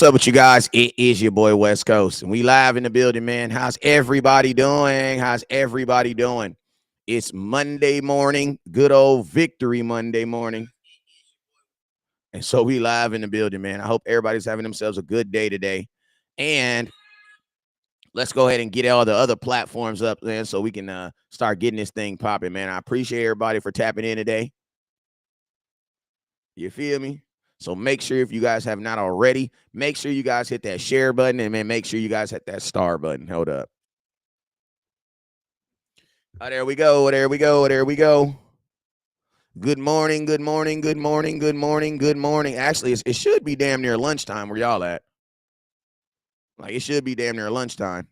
What's up with you guys? It is your boy West Coast, and we live in the building, man. How's everybody doing? How's everybody doing? It's Monday morning, good old Victory Monday morning. And so we live in the building, man. I hope everybody's having themselves a good day today. And let's go ahead and get all the other platforms up, man, so we can start getting this thing popping, man. I appreciate everybody for tapping in today. You feel me? So make sure, if you guys have not already, make sure you guys hit that share button, and man, make sure you guys hit that star button. Hold up. Oh, there we go. There we go. There we go. Good morning. Good morning. Good morning. Good morning. Good morning. Actually, it should be damn near lunchtime where y'all at. Like, it should be damn near lunchtime.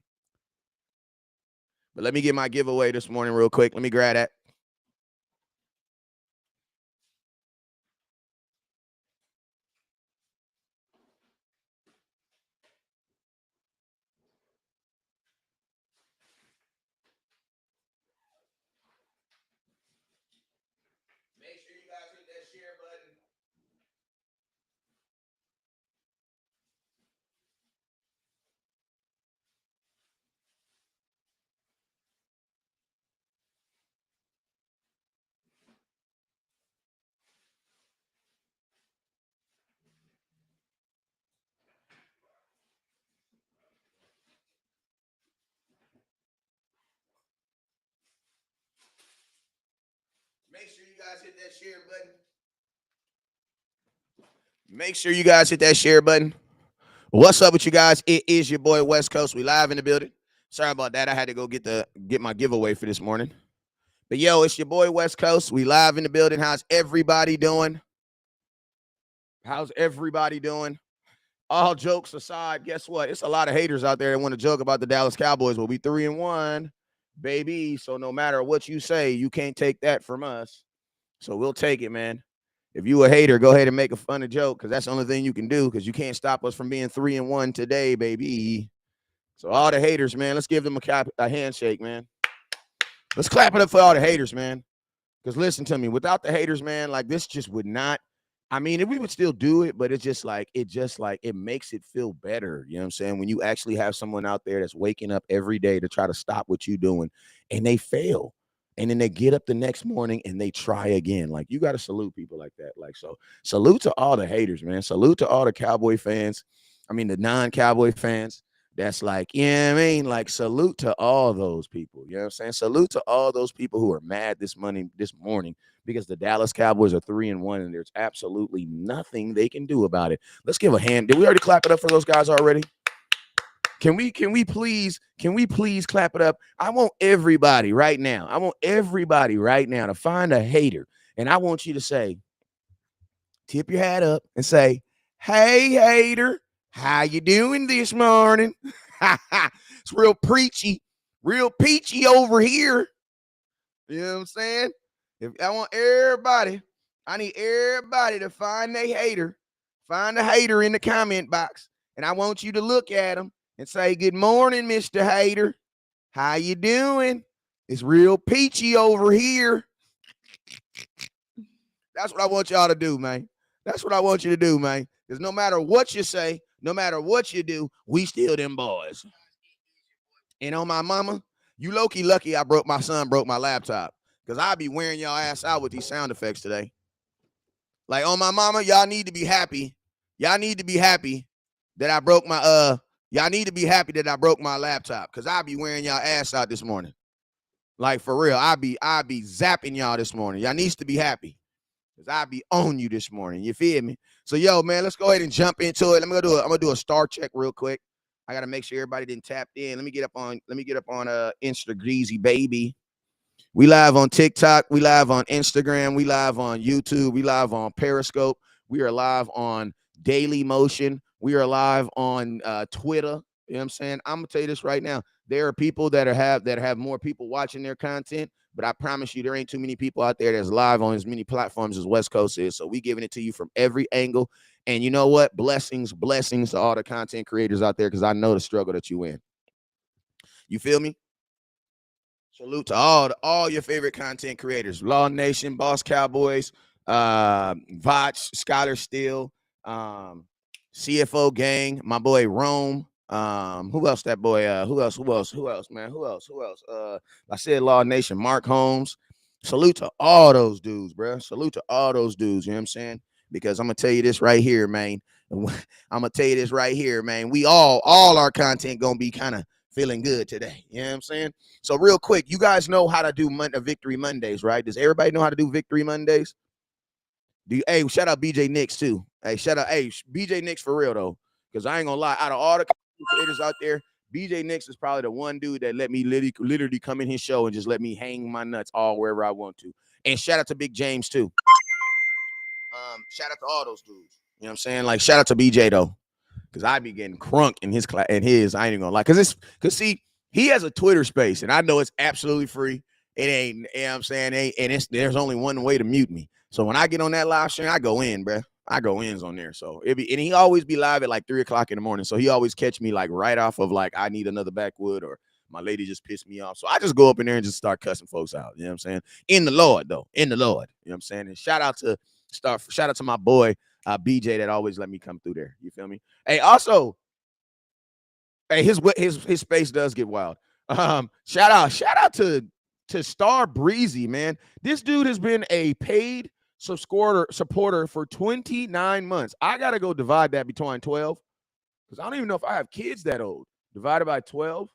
But let me get my giveaway this morning real quick. Let me grab that. Make sure you guys hit that share button. Make sure you guys hit that share button. Make sure you guys hit that share button. What's up with you guys? It is your boy West Coast. We live in the building. Sorry about that. I had to go get my giveaway for this morning. But yo, it's your boy West Coast. We live in the building. How's everybody doing? How's everybody doing? All jokes aside, guess what? It's a lot of haters out there that want to joke about the Dallas Cowboys. We'll be 3-1, baby. So no matter what you say, you can't take that from us. So we'll take it, man. If you a hater, go ahead and make a funny joke, because that's the only thing you can do, because you can't stop us from being 3-1 today, baby. So all the haters, man, let's give them a handshake, man. Let's clap it up for all the haters, man. Because listen to me, without the haters, man, like this just would not. I mean, we would still do it, but it makes it feel better. You know what I'm saying? When you actually have someone out there that's waking up every day to try to stop what you're doing, and they fail. And then they get up the next morning and they try again. Like, you got to salute people like that. Like, so salute to all the haters, man. Salute to all the Cowboy fans. I mean, the non-Cowboy fans. That's like, yeah, I mean, like, salute to all those people. You know what I'm saying? Salute to all those people who are mad this morning because the Dallas Cowboys are 3-1 and there's absolutely nothing they can do about it. Let's give a hand. Did we already clap it up for those guys already? Can we please clap it up? I want everybody right now. To find a hater. And I want you to say, tip your hat up and say, hey, hater, how you doing this morning? It's real peachy over here. You know what I'm saying? I need everybody to find a hater. Find a hater in the comment box. And I want you to look at them and say, good morning, Mr. Hater. How you doing? It's real peachy over here. That's what I want y'all to do, man. That's what I want you to do, man. Because no matter what you say, no matter what you do, we still them boys. And on my mama, you low-key lucky my son broke my laptop. Because I'll be wearing y'all ass out with these sound effects today. Like, on my mama, y'all need to be happy. Y'all need to be happy that I broke my laptop. Because I'll be wearing y'all ass out this morning. Like, for real. I'll be zapping y'all this morning. Y'all needs to be happy. Because I'll be on you this morning. You feel me? So, yo, man, let's go ahead and jump into it. I'm gonna do a star check real quick. I gotta make sure everybody didn't tap in. Let me get up on Instagram, baby. We live on TikTok. We live on Instagram. We live on YouTube. We live on Periscope. We are live on Daily Motion. We are live on Twitter. You know what I'm saying? I'm gonna tell you this right now. There are people that have more people watching their content, but I promise you there ain't too many people out there that's live on as many platforms as West Coast is. So we giving it to you from every angle. And you know what? Blessings to all the content creators out there, because I know the struggle that you in. You feel me? Salute to all your favorite content creators. Law Nation, Boss Cowboys, Vach, Scholar Steel, CFO gang, my boy Rome. Who else? That boy. Who else? Man, who else? I said Law Nation, Mark Holmes. Salute to all those dudes, bro. Salute to all those dudes. You know what I'm saying? Because I'm gonna tell you this right here, man. I'm gonna tell you this right here, man. We all our content gonna be kind of feeling good today. You know what I'm saying? So real quick, you guys know how to do Victory Mondays, right? Does everybody know how to do Victory Mondays? Hey, shout out BJ Nix too. Hey, shout out, hey, BJ Nix for real though, because I ain't gonna lie. Out of all the creators out there, BJ Nix is probably the one dude that let me literally come in his show and just let me hang my nuts all wherever I want to. And shout out to Big James too. Shout out to all those dudes. You know what I'm saying? Like shout out to BJ though, because I be getting crunk in his class and his. I ain't even gonna lie, because see, he has a Twitter space, and I know it's absolutely free. It ain't, you know what I'm saying? There's only one way to mute me. So when I get on that live stream, I go in, bro. I go ins on there. So and he always be live at like 3:00 in the morning. So he always catch me like right off of like I need another backwood or my lady just pissed me off. So I just go up in there and just start cussing folks out. You know what I'm saying? In the Lord, though. In the Lord. You know what I'm saying? And shout out to my boy BJ that always let me come through there. You feel me? Hey, also, hey, his space does get wild. Shout out to Star Breezy, man. This dude has been a paid supporter for 29 months. I gotta go divide that between 12 because I don't even know if I have kids that old. Divided by 12.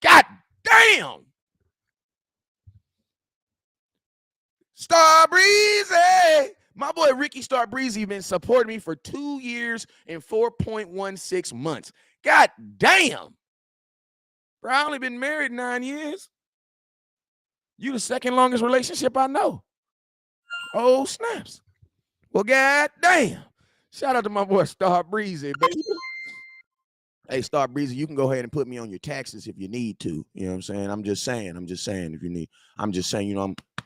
God damn. Star Breezy. My boy Ricky Star Breezy been supporting me for 2 years and 4.16 months. God damn. Bro, I only been married 9 years. You the second longest relationship I know. Oh, snaps. Well, god damn. Shout out to my boy Star Breezy, baby. Hey, Star Breezy, you can go ahead and put me on your taxes if you need to. You know what I'm saying? I'm just saying if you need. I'm just saying,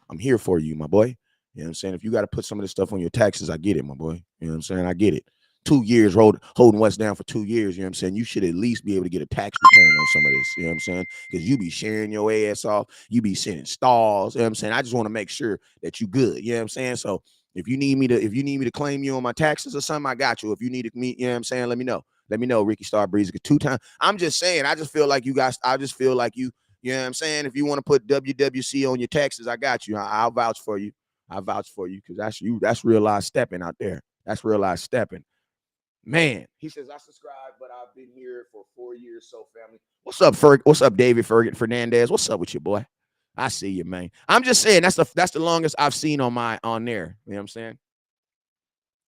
I'm here for you, my boy. You know what I'm saying? If you got to put some of this stuff on your taxes, I get it, my boy. You know what I'm saying? I get it. 2 years holding West down for 2 years, you know what I'm saying? You should at least be able to get a tax return on some of this, you know what I'm saying? Because you be sharing your ass off, you be sending stars, you know what I'm saying? I just want to make sure that you good, you know what I'm saying? So if you need me to claim you on my taxes or something, I got you. If you need me, you know what I'm saying? Let me know. Let me know, Ricky Star Breeze. 2 times. I'm just saying, I just feel like you know what I'm saying? If you want to put WWC on your taxes, I got you. I'll vouch for you. I vouch for you because that's real life stepping out there. That's real life stepping. Man, he says, I subscribe, but I've been here for 4 years. So, family. What's up, Ferg? What's up, David Fernandez? What's up with you, boy? I see you, man. I'm just saying that's the longest I've seen on there. You know what I'm saying?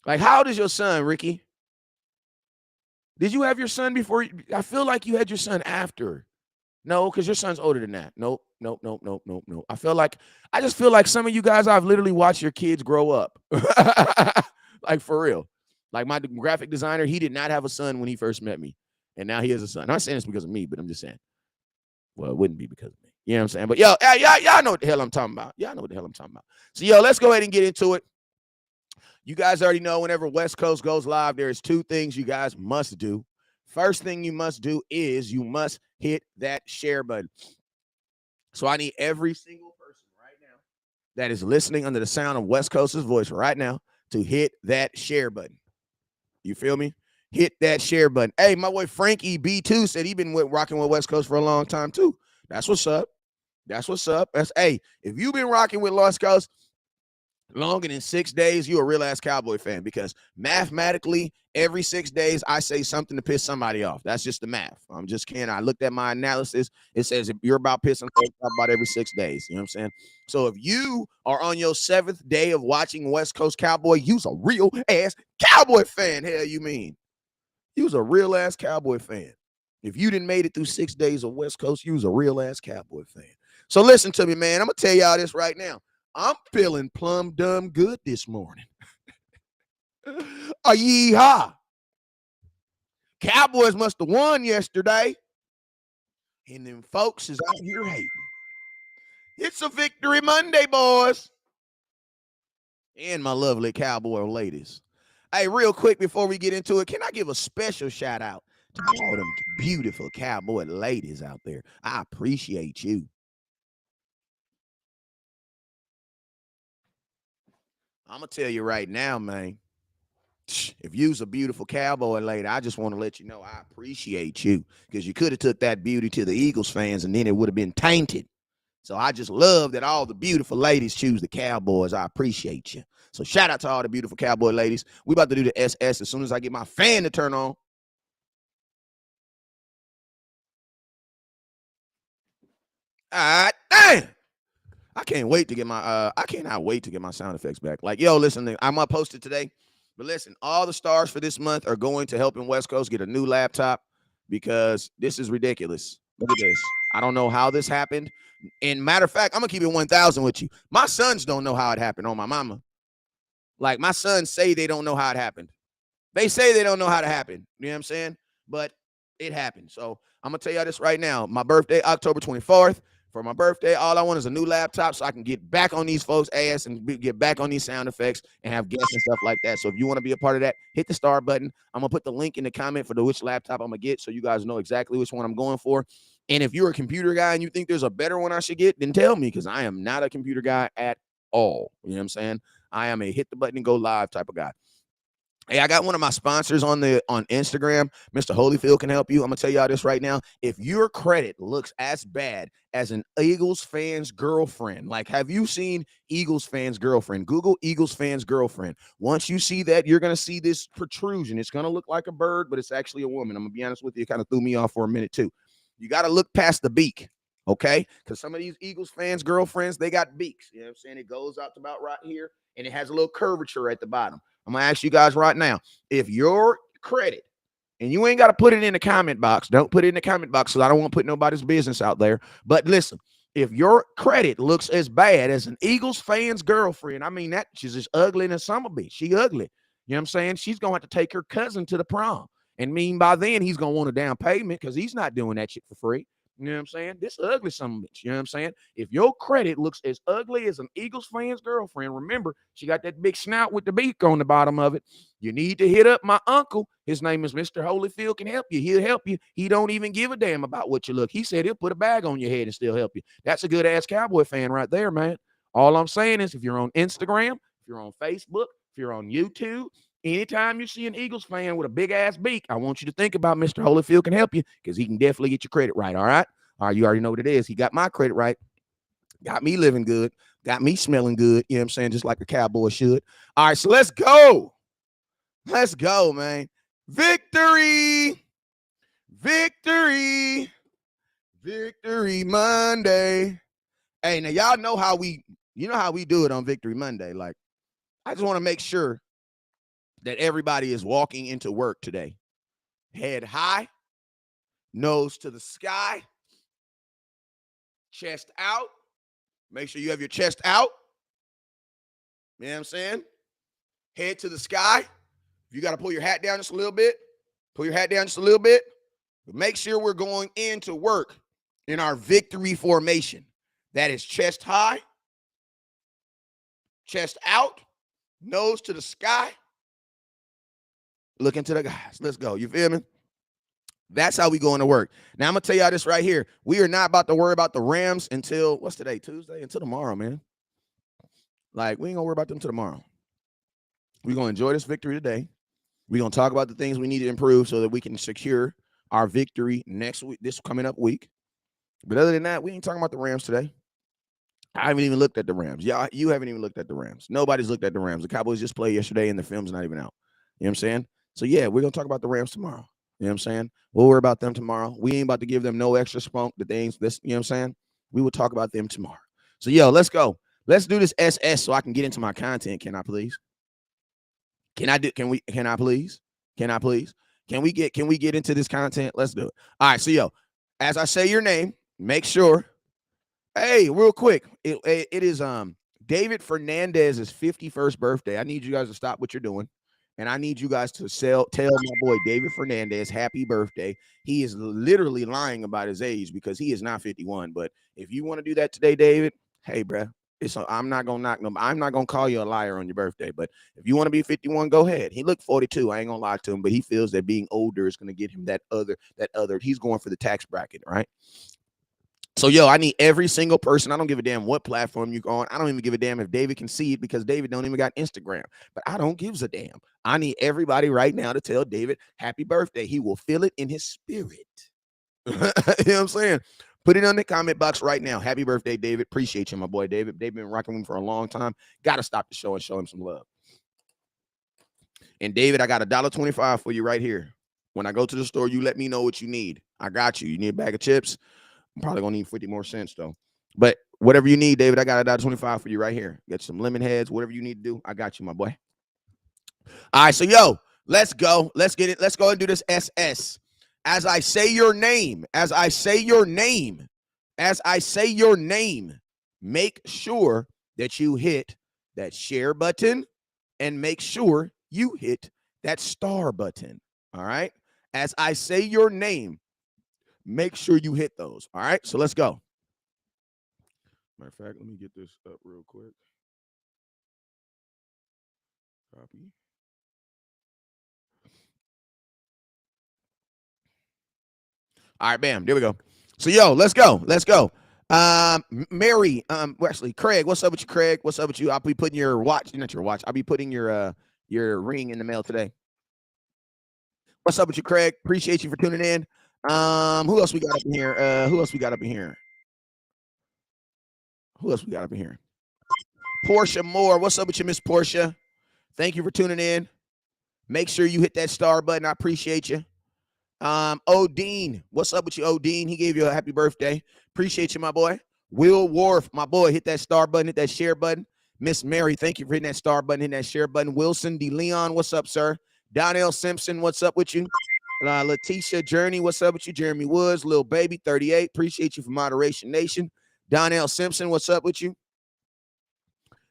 Like, how old is your son, Ricky? Did you have your son before? I feel like you had your son after. No, because your son's older than that. Nope. I just feel like some of you guys, I've literally watched your kids grow up. Like, for real. Like, my graphic designer, he did not have a son when he first met me. And now he has a son. I'm not saying it's because of me, but I'm just saying. Well, it wouldn't be because of me. You know what I'm saying? But, y'all know what the hell I'm talking about. Y'all know what the hell I'm talking about. So, let's go ahead and get into it. You guys already know whenever West Coast goes live, there's 2 things you guys must do. First thing you must do is you must hit that share button. So I need every single person right now that is listening under the sound of West Coast's voice right now to hit that share button. You feel me? Hit that share button. Hey, my boy Frankie B2 said he been rocking with West Coast for a long time too. That's what's up. Hey, if you've been rocking with West Coast longer than 6 days, you're a real ass Cowboy fan because mathematically, every 6 days, I say something to piss somebody off. That's just the math. I'm just kidding. I looked at my analysis. It says if you're about pissing folks off about every 6 days. You know what I'm saying? So if you are on your 7th day of watching West Coast Cowboy, you's a real ass Cowboy fan. Hell, you mean? You's a real ass Cowboy fan. If you didn't made it through 6 days of West Coast, you's a real ass Cowboy fan. So listen to me, man. I'm going to tell y'all this right now. I'm feeling plumb dumb good this morning. Yeehaw. Cowboys must have won yesterday. And them folks is out here hating. It's a victory Monday, boys. And my lovely Cowboy ladies. Hey, real quick before we get into it, can I give a special shout out to all them beautiful Cowboy ladies out there? I appreciate you. I'm going to tell you right now, man. If you's a beautiful cowboy lady, I just want to let you know I appreciate you, because you could have took that beauty to the Eagles fans and then it would have been tainted. So I just love that all the beautiful ladies choose the Cowboys. I appreciate you. So shout out to all the beautiful cowboy ladies. We about to do the SS as soon as I get my fan to turn on. All right, damn. I can't wait to get my I cannot wait to get my sound effects back. Like, yo, listen, I'm gonna post it today. But listen, all the stars for this month are going to helping West Coast get a new laptop, because this is ridiculous. Look at this. I don't know how this happened. And matter of fact, I'm gonna keep it 1,000 with you. My sons don't know how it happened on my mama. Like, my sons say they don't know how it happened. They say they don't know how to happen. You know what I'm saying? But it happened. So I'm gonna tell y'all this right now. My birthday, October 24th. For my birthday, all I want is a new laptop so I can get back on these folks' ass and get back on these sound effects and have guests and stuff like that. So if you want to be a part of that, hit the star button. I'm gonna put the link in the comment for which laptop I'm gonna get, so you guys know exactly which one I'm going for. And if you're a computer guy and you think there's a better one I should get, then tell me, because I am not a computer guy at all. You know what I'm saying? I am a hit the button and go live type of guy. Hey, I got one of my sponsors on Instagram. Mr. Holyfield can help you. I'm gonna tell y'all this right now. If your credit looks as bad as an Eagles fan's girlfriend, like, have you seen Eagles fan's girlfriend? Google Eagles fan's girlfriend. Once you see that, you're gonna see this protrusion. It's gonna look like a bird, but it's actually a woman. I'm gonna be honest with you. It kind of threw me off for a minute too. You got to look past the beak, okay? Because some of these Eagles fans' girlfriends, they got beaks. You know what I'm saying? It goes out to about right here, and it has a little curvature at the bottom. I'm going to ask you guys right now, if your credit, and you ain't got to put it in the comment box. Don't put it in the comment box, because I don't want to put nobody's business out there. But listen, if your credit looks as bad as an Eagles fan's girlfriend, I mean, that she's as ugly as a summer bee. She ugly. You know what I'm saying? She's going to have to take her cousin to the prom. And mean by then, he's going to want a down payment, because he's not doing that shit for free. You know what I'm saying? This ugly son of a bitch. You know what I'm saying? If your credit looks as ugly as an Eagles fan's girlfriend, remember, she got that big snout with the beak on the bottom of it. You need to hit up my uncle. His name is Mr. Holyfield, can help you. He'll help you. He don't even give a damn about what you look. He said he'll put a bag on your head and still help you. That's a good-ass Cowboy fan right there, man. All I'm saying is, if you're on Instagram, if you're on Facebook, if you're on YouTube, anytime you see an Eagles fan with a big-ass beak, I want you to think about Mr. Holyfield can help you, because he can definitely get your credit right, all right? All right, you already know what it is. He got my credit right, got me living good, got me smelling good, you know what I'm saying, just like a cowboy should. All right, so let's go. Let's go, man. Victory. Victory. Victory Monday. Hey, now y'all know how we do it on Victory Monday. Like, I just want to make sure that everybody is walking into work today head high, nose to the sky, chest out. Make sure you have your chest out. You know what I'm saying? Head to the sky. If you got to pull your hat down just a little bit, pull your hat down just a little bit. But make sure we're going into work in our victory formation. That is chest high, chest out, nose to the sky. Look into the guys. Let's go. You feel me? That's how we go into work. Now, I'm going to tell y'all this right here. We are not about to worry about the Rams until, what's today? Tuesday? Until tomorrow, man. Like, we ain't going to worry about them until tomorrow. We're going to enjoy this victory today. We're going to talk about the things we need to improve so that we can secure our victory next week, this coming up week. But other than that, we ain't talking about the Rams today. I haven't even looked at the Rams. Y'all, you haven't even looked at the Rams. Nobody's looked at the Rams. The Cowboys just played yesterday, and the film's not even out. You know what I'm saying? So, yeah, we're going to talk about the Rams tomorrow. You know what I'm saying? We'll worry about them tomorrow. We ain't about to give them no extra spunk. The things, this, you know what I'm saying? We will talk about them tomorrow. So, yo, let's go. Let's do this SS so I can get into my content. Can I please? Can I please? Can we get into this content? Let's do it. All right. So, yo, as I say your name, make sure. Hey, real quick. It is David Fernandez's 51st birthday. I need you guys to stop what you're doing. And I need you guys to tell my boy David Fernandez happy birthday. He is literally lying about his age because he is not 51. But if you want to do that today, David, hey, bro, I'm not gonna I'm not gonna call you a liar on your birthday. But if you want to be 51, go ahead. He looked 42. I ain't gonna lie to him, but he feels that being older is gonna get him that other. He's going for the tax bracket, right? So, yo, I need every single person. I don't give a damn what platform you're on. I don't even give a damn if David can see it because David don't even got Instagram. But I don't give a damn. I need everybody right now to tell David happy birthday. He will feel it in his spirit. You know what I'm saying? Put it on the comment box right now. Happy birthday, David. Appreciate you, my boy David. They've been rocking with him for a long time. Got to stop the show and show him some love. And David, I got $1.25 for you right here. When I go to the store, you let me know what you need. I got you. You need a bag of chips? I'm probably gonna need 50 more cents though. But whatever you need, David, I got $1.25 for you right here. Get some lemon heads, whatever you need to do. I got you, my boy. All right, so yo, let's go. Let's get it. Let's go and do this SS. As I say your name, make sure that you hit that share button and make sure you hit that star button. All right. As I say your name, make sure you hit those. All right. So let's go. Matter of fact, let me get this up real quick. Copy. All right, bam. There we go. So yo, let's go. Mary, actually, Craig, what's up with you, Craig? What's up with you? I'll be putting your watch, not your watch. I'll be putting your ring in the mail today. What's up with you, Craig? Appreciate you for tuning in. Who else we got up in here? Who else we got up in here? Portia Moore. What's up with you, Miss Portia? Thank you for tuning in. Make sure you hit that star button. I appreciate you. Odine, what's up with you, Odine? He gave you a happy birthday. Appreciate you, my boy. Will Wharf, my boy, hit that star button, hit that share button. Miss Mary, thank you for hitting that star button, hitting that share button. Wilson D. Leon, what's up, sir? Donnell Simpson, what's up with you? Letitia Journey, what's up with you? Jeremy Woods, Lil Baby, 38. Appreciate you for Moderation Nation. Donnell Simpson, what's up with you?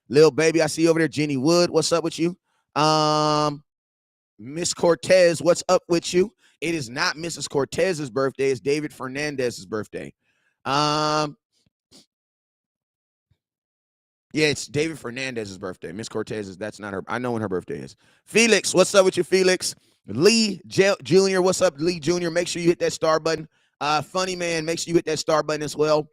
Lil Baby, I see you over there. Jenny Wood, what's up with you? Miss Cortez, what's up with you? It is not Mrs. Cortez's birthday. It's David Fernandez's birthday. Yeah, it's David Fernandez's birthday. Miss Cortez's, that's not her. I know when her birthday is. Felix, what's up with you, Felix? Lee Jr., what's up, Lee Jr.? Make sure you hit that star button. Funny Man, make sure you hit that star button as well.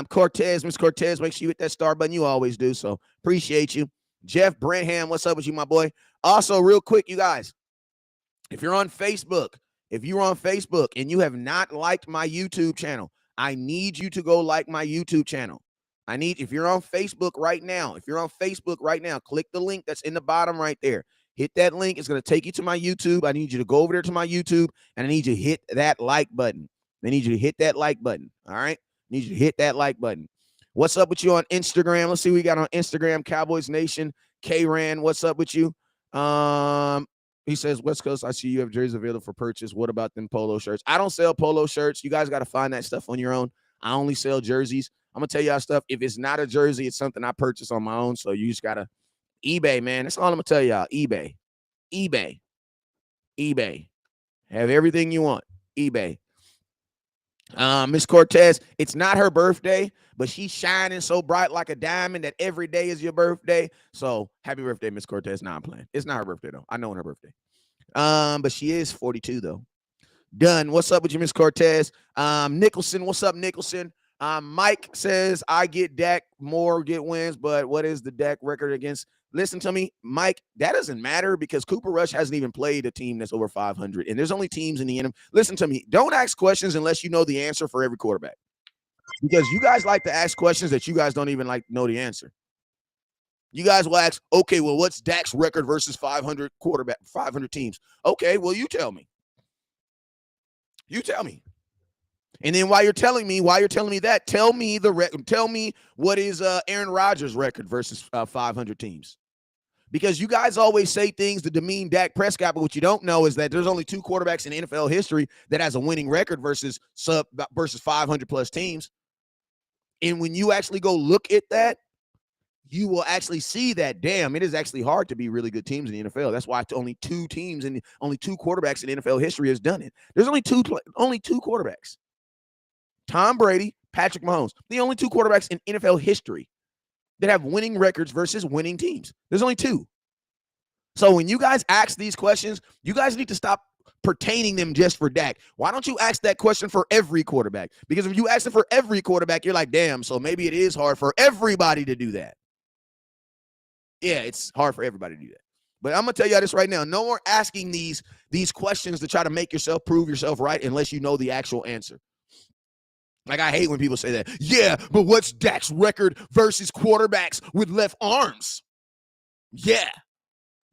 Cortez, Miss Cortez, make sure you hit that star button. You always do, so appreciate you. Jeff Brenham, what's up with you, my boy? Also, real quick, you guys, if you're on Facebook and you have not liked my YouTube channel, I need you to go like my YouTube channel. If you're on Facebook right now, click the link that's in the bottom right there. Hit that link. It's going to take you to my YouTube. I need you to go over there to my YouTube, and I need you to hit that like button. All right? I need you to hit that like button. What's up with you on Instagram? Let's see what we got on Instagram. Cowboys Nation. K-Ran, what's up with you? He says, West Coast, I see you have jerseys available for purchase. What about them polo shirts? I don't sell polo shirts. You guys got to find that stuff on your own. I only sell jerseys. I'm going to tell y'all stuff. If it's not a jersey, it's something I purchase on my own. So you just got to eBay, man. That's all I'm going to tell y'all. eBay. Have everything you want. eBay. Miss Cortez, it's not her birthday, but she's shining so bright like a diamond that every day is your birthday. So happy birthday, Miss Cortez. Nah, I'm playing. It's not her birthday, though. I know when her birthday. But she is 42, though. Done. What's up with you, Miss Cortez? Nicholson, what's up, Nicholson? Mike says, I get Dak more get wins, but what is the Dak record against? Listen to me, Mike, that doesn't matter because Cooper Rush hasn't even played a team that's over 500, and there's only teams in the NFL. Listen to me, don't ask questions unless you know the answer for every quarterback, because you guys like to ask questions that you guys don't even like know the answer. You guys will ask, okay, well, what's Dak's record versus 500 teams? Okay, well, you tell me. And then while you're telling me that, tell me what is Aaron Rodgers' record versus 500 teams. Because you guys always say things to demean Dak Prescott, but what you don't know is that there's only two quarterbacks in NFL history that has a winning record versus 500 plus teams. And when you actually go look at that, you will actually see that, damn, it is actually hard to be really good teams in the NFL. That's why only two quarterbacks in NFL history has done it. There's only two quarterbacks. Tom Brady, Patrick Mahomes, the only two quarterbacks in NFL history that have winning records versus winning teams. There's only two. So when you guys ask these questions, you guys need to stop pertaining them just for Dak. Why don't you ask that question for every quarterback? Because if you ask it for every quarterback, you're like, damn, so maybe it is hard for everybody to do that. Yeah, it's hard for everybody to do that. But I'm gonna tell y'all this right now. No more asking these questions to try to make yourself prove yourself right unless you know the actual answer. Like, I hate when people say that. Yeah, but what's Dak's record versus quarterbacks with left arms? Yeah.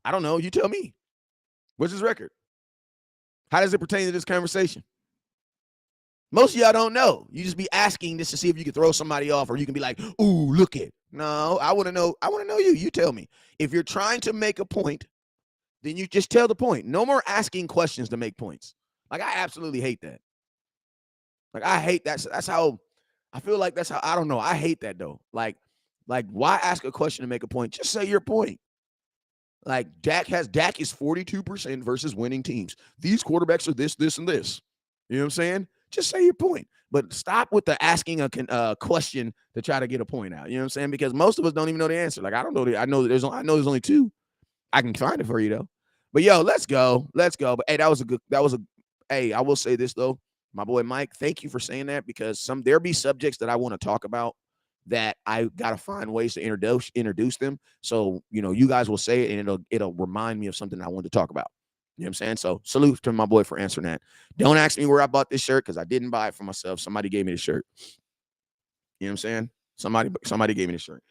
I don't know. You tell me. What's his record? How does it pertain to this conversation? Most of y'all don't know. You just be asking this to see if you can throw somebody off, or you can be like, ooh, look it. No, I want to know. I want to know you. You tell me. If you're trying to make a point, then you just tell the point. No more asking questions to make points. Like, I absolutely hate that. Like, I hate that. That's how I feel like that's how, I don't know. I hate that though. Like why ask a question to make a point? Just say your point. Like, Dak is 42% versus winning teams. These quarterbacks are this, this, and this. You know what I'm saying? Just say your point. But stop with the asking a question to try to get a point out. You know what I'm saying? Because most of us don't even know the answer. Like, I don't know. I know there's only two. I can find it for you though. But yo, let's go. Let's go. But hey, hey, I will say this though. My boy Mike, thank you for saying that, because there'll be subjects that I want to talk about that I gotta find ways to introduce them. So, you guys will say it and it'll remind me of something I wanted to talk about. You know what I'm saying? So salute to my boy for answering that. Don't ask me where I bought this shirt, because I didn't buy it for myself. Somebody gave me the shirt. You know what I'm saying? Somebody gave me the shirt.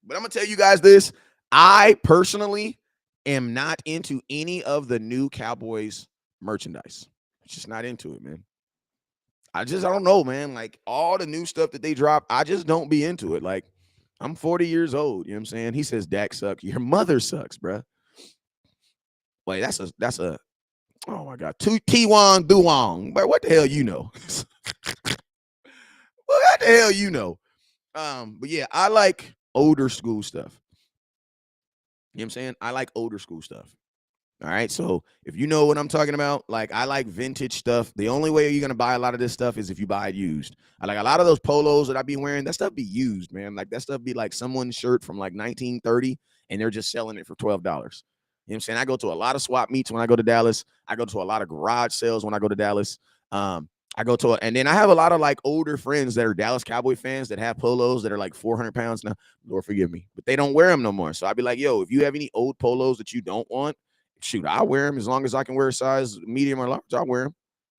But I'm gonna tell you guys this. I personally am not into any of the new Cowboys merchandise. Just not into it, man. I don't know, man. Like, all the new stuff that they drop, I just don't be into it. Like, I'm 40 years old. You know what I'm saying? He says Dak sucks. Your mother sucks, bro. Wait, that's a oh my God. T1 Duong. But what the hell you know? What the hell you know? But yeah, I like older school stuff. You know what I'm saying? I like older school stuff. All right. So if you know what I'm talking about, like, I like vintage stuff. The only way you're going to buy a lot of this stuff is if you buy it used. I like a lot of those polos that I be wearing. That stuff be used, man. Like, that stuff be like someone's shirt from like 1930 and they're just selling it for $12. You know what I'm saying? I go to a lot of swap meets when I go to Dallas. I go to a lot of garage sales when I go to Dallas. And then I have a lot of like older friends that are Dallas Cowboy fans that have polos that are like 400 pounds now. Lord forgive me, but they don't wear them no more. So I'd be like, yo, if you have any old polos that you don't want, shoot, I'll wear them as long as I can wear a size medium or large. I'll wear them.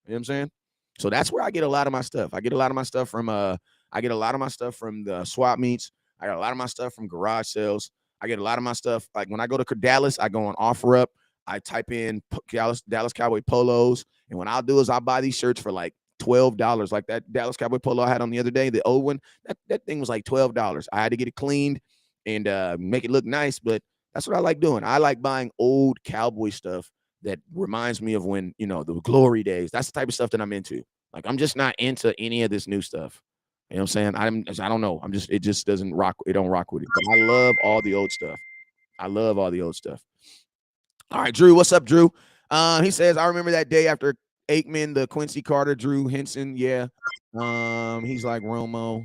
You know what I'm saying? So that's where I get a lot of my stuff. I get a lot of my stuff from the swap meets. I got a lot of my stuff from garage sales. I get a lot of my stuff, like, when I go to Dallas, I go on OfferUp. I type in Dallas Cowboy polos, and what I'll do is I'll buy these shirts for like $12. Like that Dallas Cowboy polo I had on the other day, the old one, that thing was like $12. I had to get it cleaned and make it look nice, but that's what I like doing. I like buying old Cowboy stuff that reminds me of when, the glory days. That's the type of stuff that I'm into. Like, I'm just not into any of this new stuff. You know what I'm saying? I don't know. It just doesn't rock. It don't rock with it. But I love all the old stuff. All right, Drew. What's up, Drew? He says, I remember that day after Aikman, the Quincy Carter, Drew Henson. Yeah. He's like Romo.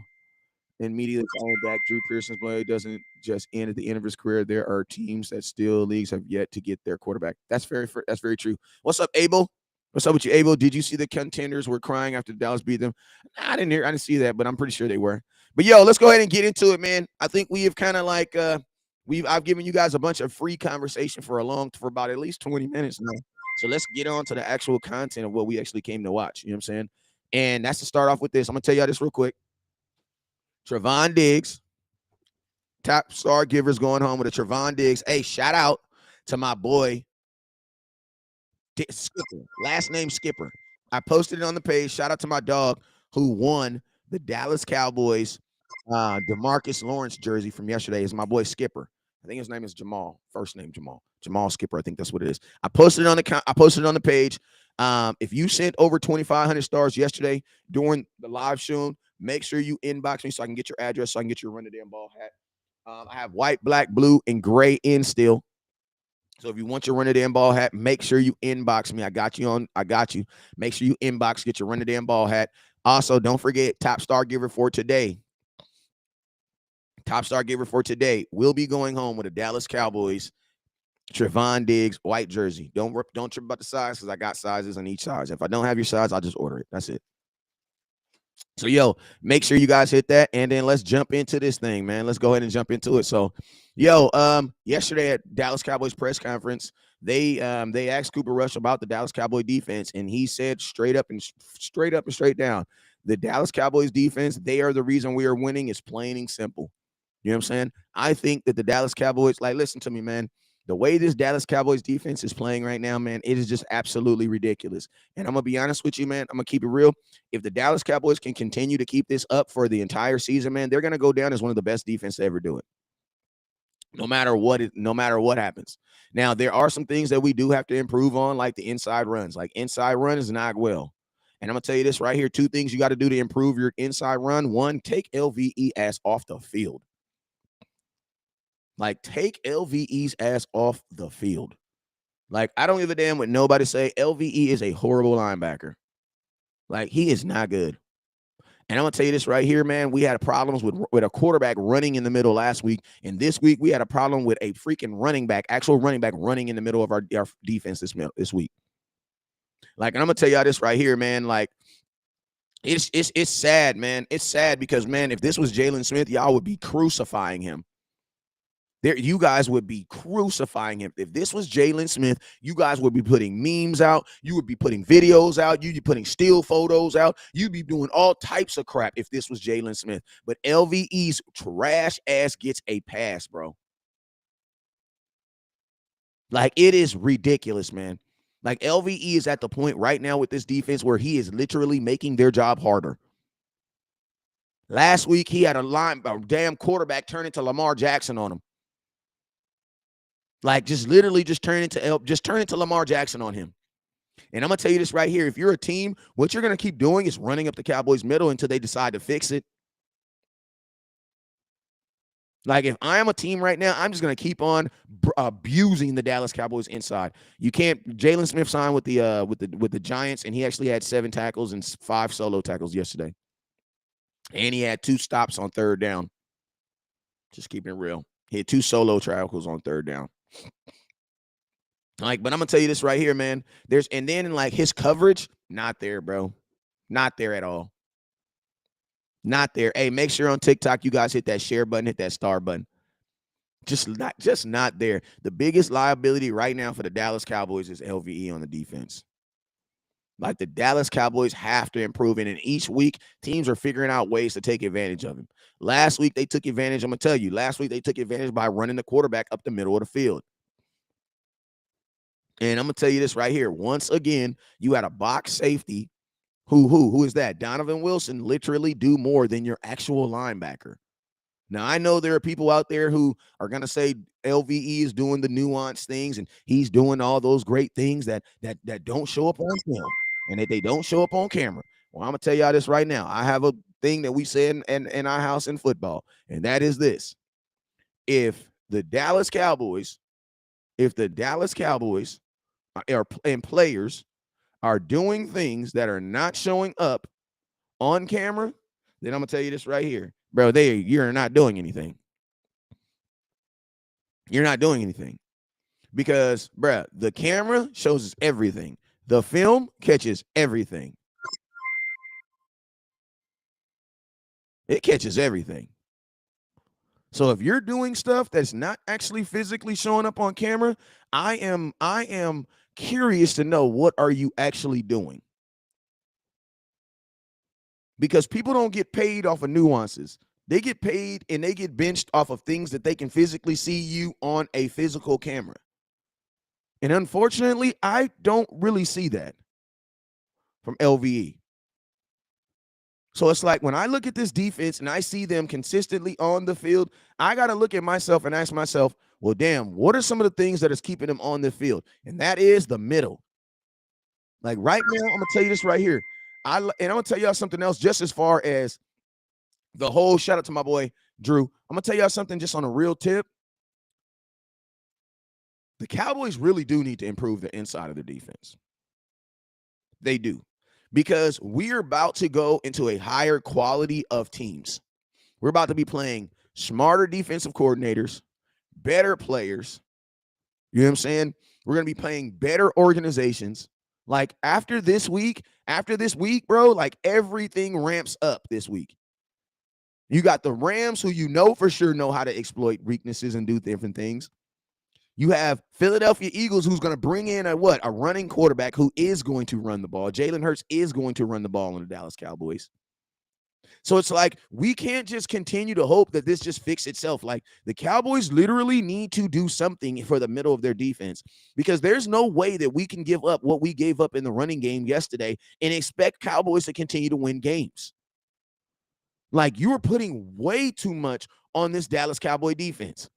Immediately following back, Drew Pearson's play doesn't just end at the end of his career. There are teams that still leagues have yet to get their quarterback. That's very true. What's up, Abel? What's up with you, Abel? Did you see the contenders were crying after Dallas beat them? I didn't see that, but I'm pretty sure they were. But yo, let's go ahead and get into it, man. I think we have kind of like I've given you guys a bunch of free conversation for about at least 20 minutes now. So let's get on to the actual content of what we actually came to watch. You know what I'm saying? And that's to start off with this. I'm gonna tell y'all this real quick. Trevon Diggs, top star givers going home with a Trevon Diggs. Hey, shout out to my boy Skipper, last name Skipper. I posted it on the page. Shout out to my dog who won the Dallas Cowboys DeMarcus Lawrence jersey from yesterday. Is my boy Skipper. I think his name is Jamal. First name Jamal Skipper. I think that's what it is. I posted it on the page. If you sent over 2,500 stars yesterday during the live show, make sure you inbox me so I can get your address, so I can get your run the damn ball hat. I have white, black, blue, and gray in still. So if you want your run the damn ball hat, make sure you inbox me. I got you. Make sure you inbox, get your run the damn ball hat. Also, don't forget, top star giver for today. Top star giver for today will be going home with a Dallas Cowboys Trevon Diggs, white jersey. Don't trip about the size because I got sizes on each size. If I don't have your size, I'll just order it. That's it. So, yo, make sure you guys hit that, and then let's jump into this thing, man. Let's go ahead and jump into it. So, yo, yesterday at Dallas Cowboys press conference, they asked Cooper Rush about the Dallas Cowboy defense, and he said straight up and straight down, the Dallas Cowboys defense, they are the reason we are winning. It's plain and simple. You know what I'm saying? I think that the Dallas Cowboys, like, listen to me, man. The way this Dallas Cowboys defense is playing right now, man, it is just absolutely ridiculous. And I'm going to be honest with you, man. I'm going to keep it real. If the Dallas Cowboys can continue to keep this up for the entire season, man, they're going to go down as one of the best defense to ever do it. No matter what happens. Now, there are some things that we do have to improve on, like the inside runs. Like inside run is not well. And I'm going to tell you this right here. 2 things you got to do to improve your inside run. 1, take LVE ass off the field. Like, take LVE's ass off the field. Like, I don't give a damn what nobody say. LVE is a horrible linebacker. Like, he is not good. And I'm going to tell you this right here, man. We had problems with a quarterback running in the middle last week. And this week, we had a problem with a freaking actual running back running in the middle of our defense this week. Like, and I'm going to tell y'all this right here, man. Like, it's sad, man. It's sad because, man, if this was Jalen Smith, y'all would be crucifying him. You guys would be crucifying him. If this was Jalen Smith, you guys would be putting memes out. You would be putting videos out. You'd be putting still photos out. You'd be doing all types of crap if this was Jalen Smith. But LVE's trash ass gets a pass, bro. Like, it is ridiculous, man. Like, LVE is at the point right now with this defense where he is literally making their job harder. Last week, he had a damn quarterback turn into Lamar Jackson on him. Like, just literally turn into Lamar Jackson on him. And I'm going to tell you this right here. If you're a team, what you're going to keep doing is running up the Cowboys' middle until they decide to fix it. Like, if I am a team right now, I'm just going to keep on abusing the Dallas Cowboys inside. You can't. Jalen Smith signed with the Giants, and he actually had 7 tackles and 5 solo tackles yesterday. And he had 2 stops on 3rd down. Just keeping it real. He had 2 solo tackles on 3rd down. Like, but I'm gonna tell you this right here, man. And then like his coverage, not there, bro. Not there at all. Not there. Hey, make sure on TikTok you guys hit that share button, hit that star button. Just not there. The biggest liability right now for the Dallas Cowboys is LVE on the defense. Like, the Dallas Cowboys have to improve, and in each week, teams are figuring out ways to take advantage of him. Last week, they took advantage. I'm going to tell you, last week, they took advantage by running the quarterback up the middle of the field. And I'm going to tell you this right here. Once again, you had a box safety. Who is that? Donovan Wilson literally do more than your actual linebacker. Now, I know there are people out there who are going to say LVE is doing the nuanced things and he's doing all those great things that don't show up on film and that they don't show up on camera. Well, I'm going to tell y'all this right now. I have a thing that we say in our house in football, and that is this. If the Dallas Cowboys and players are doing things that are not showing up on camera, then I'm going to tell you this right here. Bro, you're not doing anything. You're not doing anything. Because, bro, the camera shows us everything. The film catches everything. It catches everything. So if you're doing stuff that's not actually physically showing up on camera, I am curious to know, what are you actually doing? Because people don't get paid off of nuances. They get paid and they get benched off of things that they can physically see you on a physical camera. And unfortunately, I don't really see that from LVE. So it's like when I look at this defense and I see them consistently on the field, I got to look at myself and ask myself, well, damn, what are some of the things that is keeping them on the field? And that is the middle. Like right now, I'm going to tell you this right here. I'm going to tell y'all something else just as far as the whole shout out to my boy, Drew. I'm going to tell y'all something just on a real tip. The Cowboys really do need to improve the inside of their defense. They do. Because we're about to go into a higher quality of teams. We're about to be playing smarter defensive coordinators, better players, You know what I'm saying? We're going to be playing better organizations. Like after this week, bro, like everything ramps up this week. You got the Rams, who you know for sure know how to exploit weaknesses and do different things. You have Philadelphia Eagles, who's going to bring in a running quarterback who is going to run the ball. Jalen Hurts is going to run the ball on the Dallas Cowboys. So it's like we can't just continue to hope that this just fixes itself. Like the Cowboys literally need to do something for the middle of their defense, because there's no way that we can give up what we gave up in the running game yesterday and expect Cowboys to continue to win games. Like you are putting way too much on this Dallas Cowboy defense.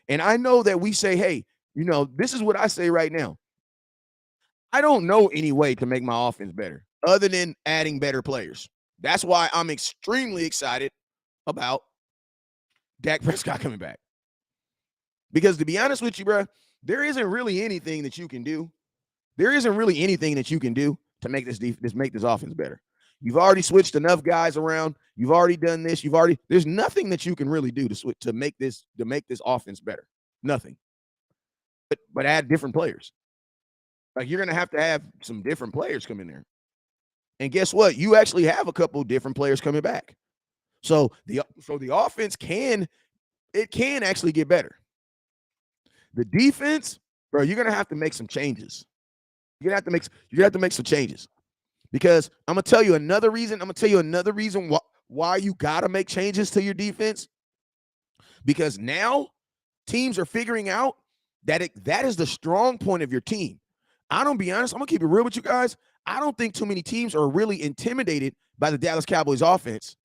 And I know that we say, hey, you know, this is what I say right now. I don't know any way to make my offense better other than adding better players. That's why I'm extremely excited about Dak Prescott coming back. Because to be honest with you, bro, there isn't really anything that you can do. There isn't really anything that you can do to make this offense better. You've already switched enough guys around. You've already done this. There's nothing that you can really do to make this offense better. Nothing. But add different players. Like you're gonna have to have some different players come in there. And guess what? You actually have a couple different players coming back. So the offense can actually get better. The defense, bro, you're gonna have to make some changes. You're gonna have to make some changes. Because I'm gonna tell you another reason. Why you gotta make changes to your defense. Because now teams are figuring out that is the strong point of your team. I'm gonna be honest. I'm gonna keep it real with you guys. I don't think too many teams are really intimidated by the Dallas Cowboys offense.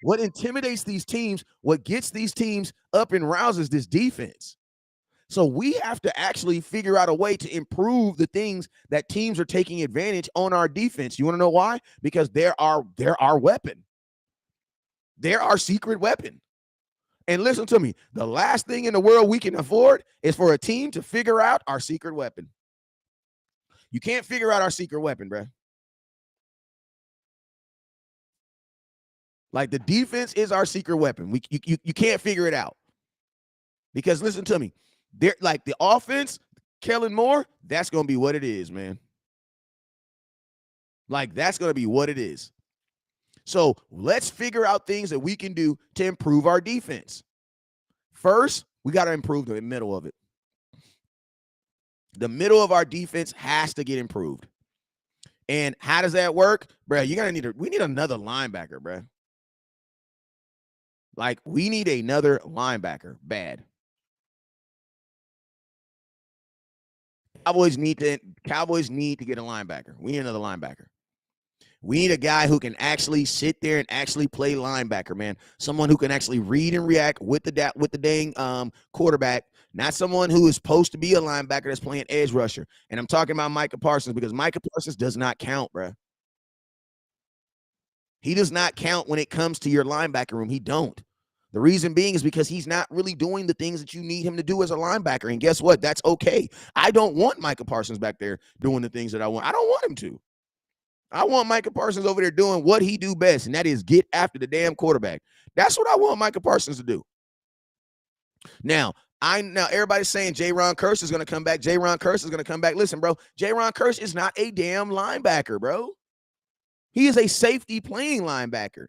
What intimidates these teams, what gets these teams up and rouses this defense. So we have to actually figure out a way to improve the things that teams are taking advantage on our defense. You want to know why? Because they're our weapon. They're our secret weapon. And listen to me, the last thing in the world we can afford is for a team to figure out our secret weapon. You can't figure out our secret weapon, bro. Like the defense is our secret weapon. You can't figure it out. Because listen to me, they're like the offense, Kellen Moore, that's going to be what it is, man. Like that's going to be what it is. So let's figure out things that we can do to improve our defense. First, we got to improve the middle of it. The middle of our defense has to get improved. And how does that work? Bro, we need another linebacker, bro. Like, we need another linebacker bad. Cowboys need to get a linebacker. We need another linebacker. We need a guy who can actually sit there and actually play linebacker, man. Someone who can actually read and react with the dang quarterback. Not someone who is supposed to be a linebacker that's playing edge rusher. And I'm talking about Micah Parsons, because Micah Parsons does not count, bro. He does not count when it comes to your linebacker room. He don't. The reason being is because he's not really doing the things that you need him to do as a linebacker. And guess what? That's okay. I don't want Micah Parsons back there doing the things that I want. I don't want him to. I want Micah Parsons over there doing what he do best, and that is get after the damn quarterback. That's what I want Micah Parsons to do. Now everybody's saying Jaron Kearse is going to come back. Jaron Kearse is going to come back. Listen, bro, Jaron Kearse is not a damn linebacker, bro. He is a safety playing linebacker.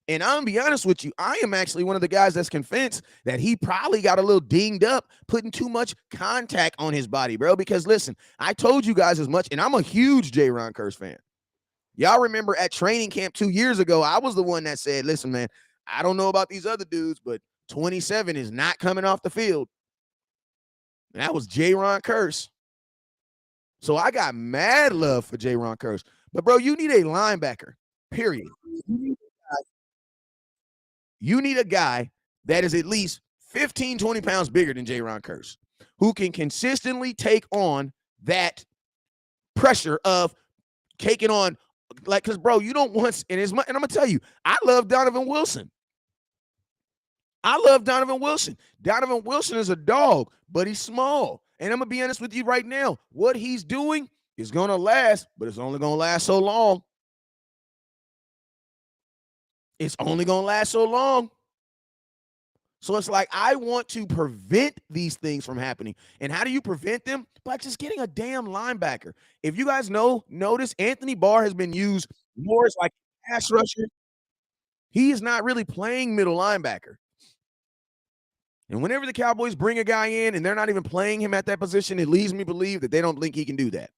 And I'm going to be honest with you, I am actually one of the guys that's convinced that he probably got a little dinged up, putting too much contact on his body, bro. Because listen, I told you guys as much, and I'm a huge Jaron Kearse fan. Y'all remember at training camp 2 years ago, I was the one that said, listen, man, I don't know about these other dudes, but 27 is not coming off the field. And that was Jaron Kearse. So I got mad love for Jaron Kearse. But, bro, you need a linebacker, period. You need a guy that is at least 15, 20 pounds bigger than Jaron Kearse, who can consistently take on that pressure of taking on, like, because, bro, you don't want, and I'm going to tell you, I love Donovan Wilson. Donovan Wilson is a dog, but he's small. And I'm going to be honest with you right now. What he's doing is going to last, but it's only going to last so long. It's only going to last so long. So it's like, I want to prevent these things from happening. And how do you prevent them? By just getting a damn linebacker. If you guys notice Anthony Barr has been used more as like a pass rusher. He is not really playing middle linebacker. And whenever the Cowboys bring a guy in and they're not even playing him at that position, it leads me to believe that they don't think he can do that.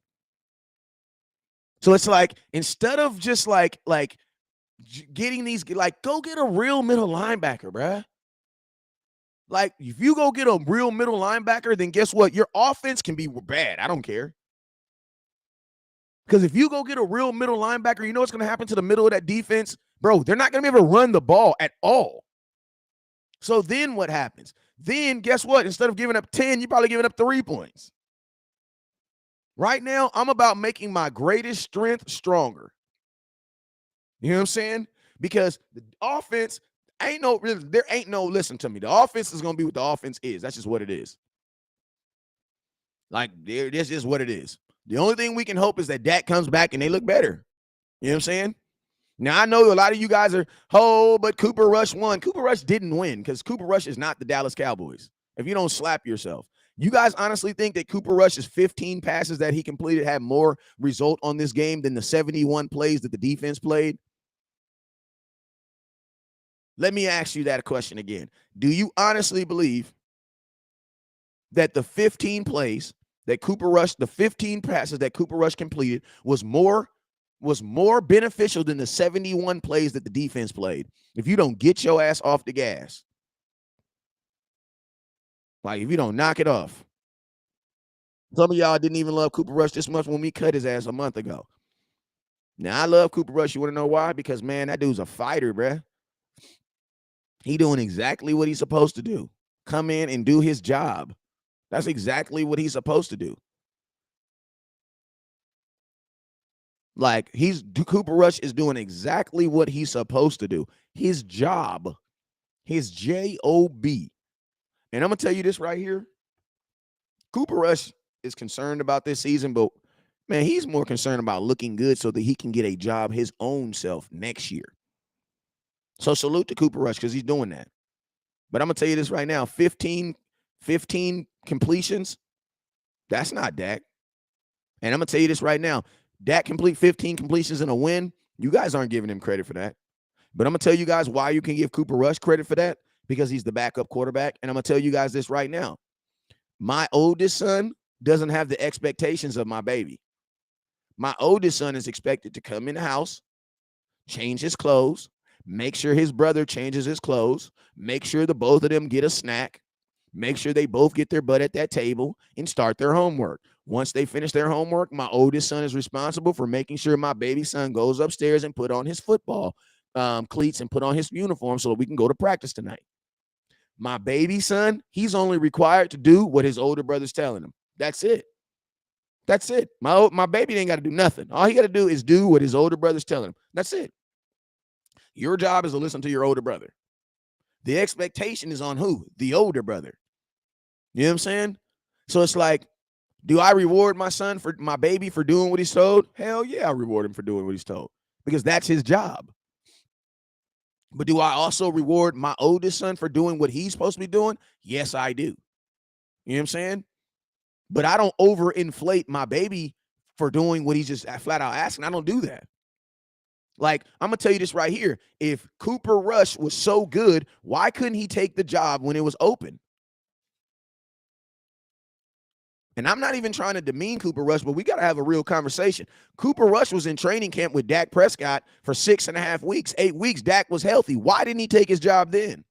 So it's like, instead of just like getting these, like, go get a real middle linebacker, bruh. Like, if you go get a real middle linebacker, then guess what? Your offense can be bad. I don't care. Because if you go get a real middle linebacker, you know what's going to happen to the middle of that defense? Bro, they're not going to be able to run the ball at all. So then what happens? Then guess what? Instead of giving up 10, you're probably giving up 3 points. Right now, I'm about making my greatest strength stronger. You know what I'm saying? Because the offense listen to me. The offense is going to be what the offense is. That's just what it is. Like, this is what it is. The only thing we can hope is that Dak comes back and they look better. You know what I'm saying? Now, I know a lot of you guys are, but Cooper Rush won. Cooper Rush didn't win because Cooper Rush is not the Dallas Cowboys. If you don't slap yourself. You guys honestly think that Cooper Rush's 15 passes that he completed had more result on this game than the 71 plays that the defense played? Let me ask you that question again. Do you honestly believe that the 15 plays that Cooper Rush, the 15 passes that Cooper Rush completed was more beneficial than the 71 plays that the defense played? If you don't get your ass off the gas, like if you don't knock it off. Some of y'all didn't even love Cooper Rush this much when we cut his ass a month ago. Now, I love Cooper Rush. You want to know why? Because, man, that dude's a fighter, bruh. He doing exactly what he's supposed to do. Come in and do his job. That's exactly what he's supposed to do. Like, Cooper Rush is doing exactly what he's supposed to do. His job. His J-O-B. And I'm going to tell you this right here. Cooper Rush is concerned about this season, but, man, he's more concerned about looking good so that he can get a job his own self next year. So salute to Cooper Rush because he's doing that. But I'm going to tell you this right now. 15 completions, that's not Dak. And I'm going to tell you this right now. Dak complete 15 completions in a win. You guys aren't giving him credit for that. But I'm going to tell you guys why you can give Cooper Rush credit for that. Because he's the backup quarterback. And I'm going to tell you guys this right now. My oldest son doesn't have the expectations of my baby. My oldest son is expected to come in the house, change his clothes, make sure his brother changes his clothes, make sure the both of them get a snack, make sure they both get their butt at that table and start their homework. Once they finish their homework, my oldest son is responsible for making sure my baby son goes upstairs and put on his football cleats and put on his uniform so that we can go to practice tonight. My baby son, he's only required to do what his older brother's telling him. That's it. That's it. My baby ain't got to do nothing. All he got to do is do what his older brother's telling him. That's it. Your job is to listen to your older brother. The expectation is on who? The older brother. You know what I'm saying? So it's like, do I reward my baby for doing what he's told? Hell yeah, I reward him for doing what he's told because that's his job. But do I also reward my oldest son for doing what he's supposed to be doing? Yes, I do. You know what I'm saying? But I don't overinflate my baby for doing what he's just flat out asking. I don't do that. Like, I'm going to tell you this right here. If Cooper Rush was so good, why couldn't he take the job when it was open? And I'm not even trying to demean Cooper Rush, but we got to have a real conversation. Cooper Rush was in training camp with Dak Prescott for 6.5 weeks, 8 weeks. Dak was healthy. Why didn't he take his job then?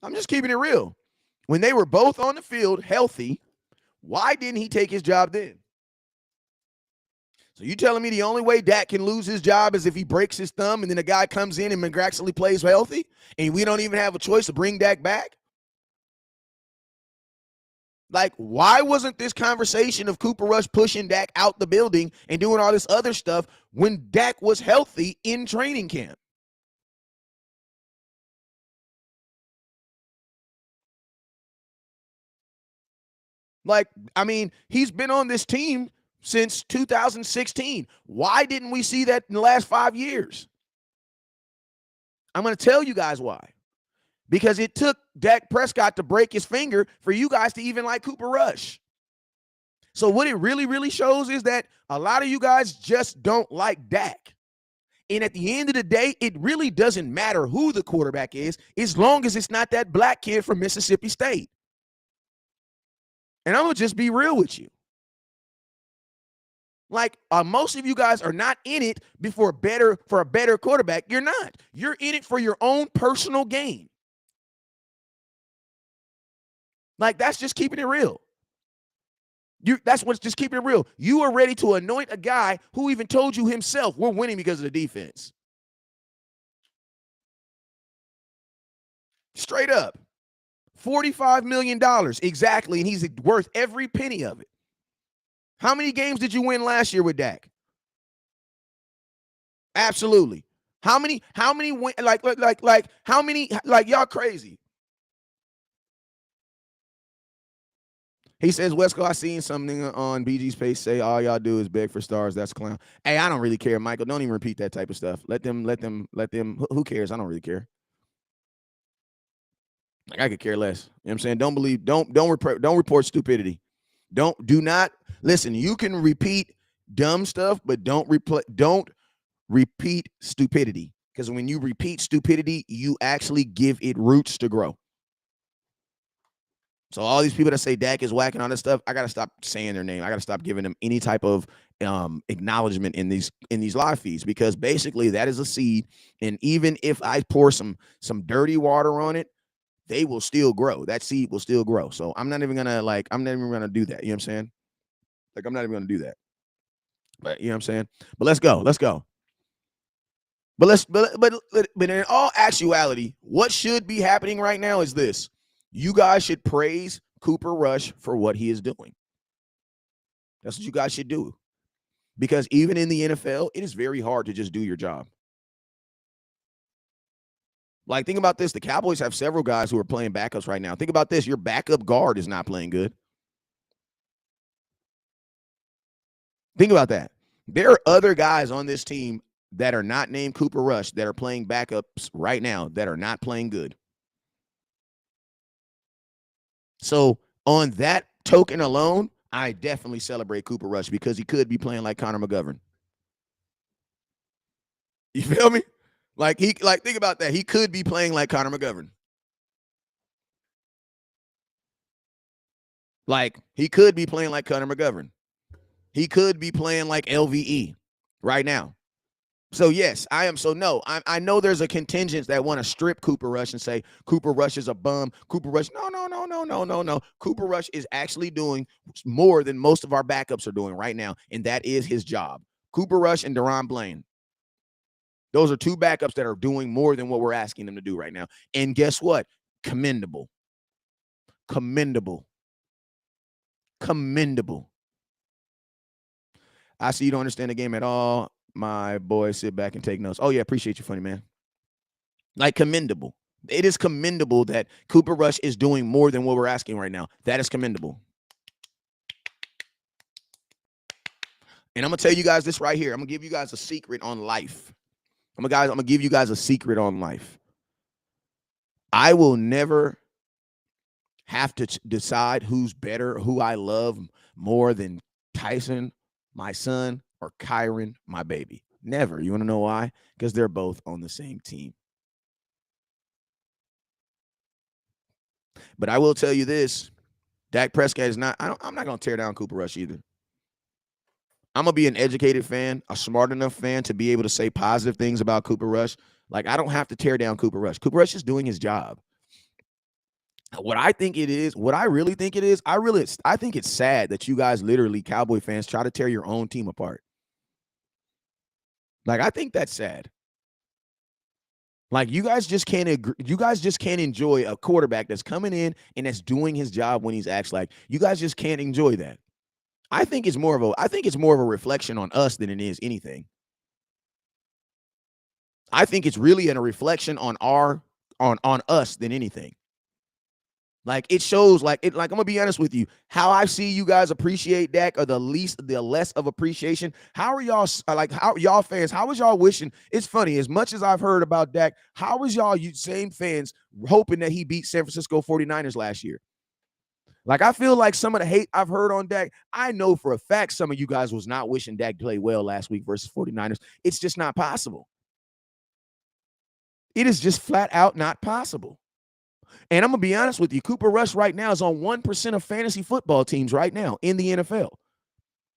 I'm just keeping it real. When they were both on the field healthy, why didn't he take his job then? So you telling me the only way Dak can lose his job is if he breaks his thumb and then a guy comes in and miraculously plays healthy and we don't even have a choice to bring Dak back? Like, why wasn't this conversation of Cooper Rush pushing Dak out the building and doing all this other stuff when Dak was healthy in training camp? Like, I mean, he's been on this team since 2016. Why didn't we see that in the last 5 years? I'm going to tell you guys why. Because it took Dak Prescott to break his finger for you guys to even like Cooper Rush. So what it really shows is that a lot of you guys just don't like Dak. And at the end of the day, it really doesn't matter who the quarterback is, as long as it's not that black kid from Mississippi State. And I'm going to just be real with you. Like most of you guys are not in it for a better quarterback. You're not. You're in it for your own personal gain. Like, that's just keeping it real. That's what's just keeping it real. You are ready to anoint a guy who even told you himself, we're winning because of the defense. Straight up. $45 million exactly, and he's worth every penny of it. How many games did you win last year with Dak? Absolutely. How many how many, y'all crazy. He says, Wesco, I seen something on BG's page say all y'all do is beg for stars. That's clown. Hey, I don't really care, Michael. Don't even repeat that type of stuff. Let them. Who cares? I don't really care. Like, I could care less. You know what I'm saying? Don't report stupidity. Do not listen. You can repeat dumb stuff, but don't repeat stupidity. Because when you repeat stupidity, you actually give it roots to grow. So all these people that say Dak is whack and all this stuff, I gotta stop saying their name. I gotta stop giving them any type of acknowledgement in these live feeds, because basically that is a seed, and even if I pour some dirty water on it, they will still grow. That seed will still grow. So I'm not even gonna do that. You know what I'm saying? Like, I'm not even gonna do that. But you know what I'm saying? But let's go. But in all actuality, what should be happening right now is this. You guys should praise Cooper Rush for what he is doing. That's what you guys should do. Because even in the NFL, it is very hard to just do your job. Like, think about this. The Cowboys have several guys who are playing backups right now. Think about this. Your backup guard is not playing good. Think about that. There are other guys on this team that are not named Cooper Rush that are playing backups right now that are not playing good. So on that token alone, I definitely celebrate Cooper Rush, because he could be playing like Connor McGovern. You feel me? Think about that. He could be playing like Connor McGovern. Like, he could be playing like Connor McGovern. He could be playing like LVE right now. So yes, I know there's a contingent that want to strip Cooper Rush and say Cooper Rush is a bum. Cooper Rush, no. Cooper Rush is actually doing more than most of our backups are doing right now, and that is his job. Cooper Rush and Deron Blaine. Those are two backups that are doing more than what we're asking them to do right now. And guess what? Commendable. I see you don't understand the game at all. My boy, sit back and take notes. Oh, yeah, appreciate you, funny man. Like, commendable. It is commendable that Cooper Rush is doing more than what we're asking right now. That is commendable. And I'm going to tell you guys this right here. I'm going to give you guys a secret on life. I'm going to give you guys a secret on life. I will never have to decide who's better, who I love more than Tyson, my son, or Kyron, my baby. Never. You want to know why? Because they're both on the same team. But I will tell you this. Dak Prescott is not, I'm not going to tear down Cooper Rush either. I'm going to be an educated fan, a smart enough fan to be able to say positive things about Cooper Rush. Like, I don't have to tear down Cooper Rush. Cooper Rush is doing his job. What I think it is, what I really think it is, I think it's sad that you guys, literally Cowboy fans, try to tear your own team apart. Like, I think that's sad. Like, you guys just can't enjoy a quarterback that's coming in and that's doing his job when he's actually, like, you guys just can't enjoy that. I think it's more of a reflection on us than it is anything. I think it's really a reflection on us than anything. Like it shows, like I'm gonna be honest with you. How I see you guys appreciate Dak, or the less of appreciation. How are y'all like? How y'all fans? How was y'all wishing? It's funny. As much as I've heard about Dak, how was y'all same fans hoping that he beat San Francisco 49ers last year? Like I feel like some of the hate I've heard on Dak, I know for a fact some of you guys was not wishing Dak played well last week versus 49ers. It's just not possible. It is just flat out not possible. And I'm going to be honest with you, Cooper Rush right now is on 1% of fantasy football teams right now in the NFL.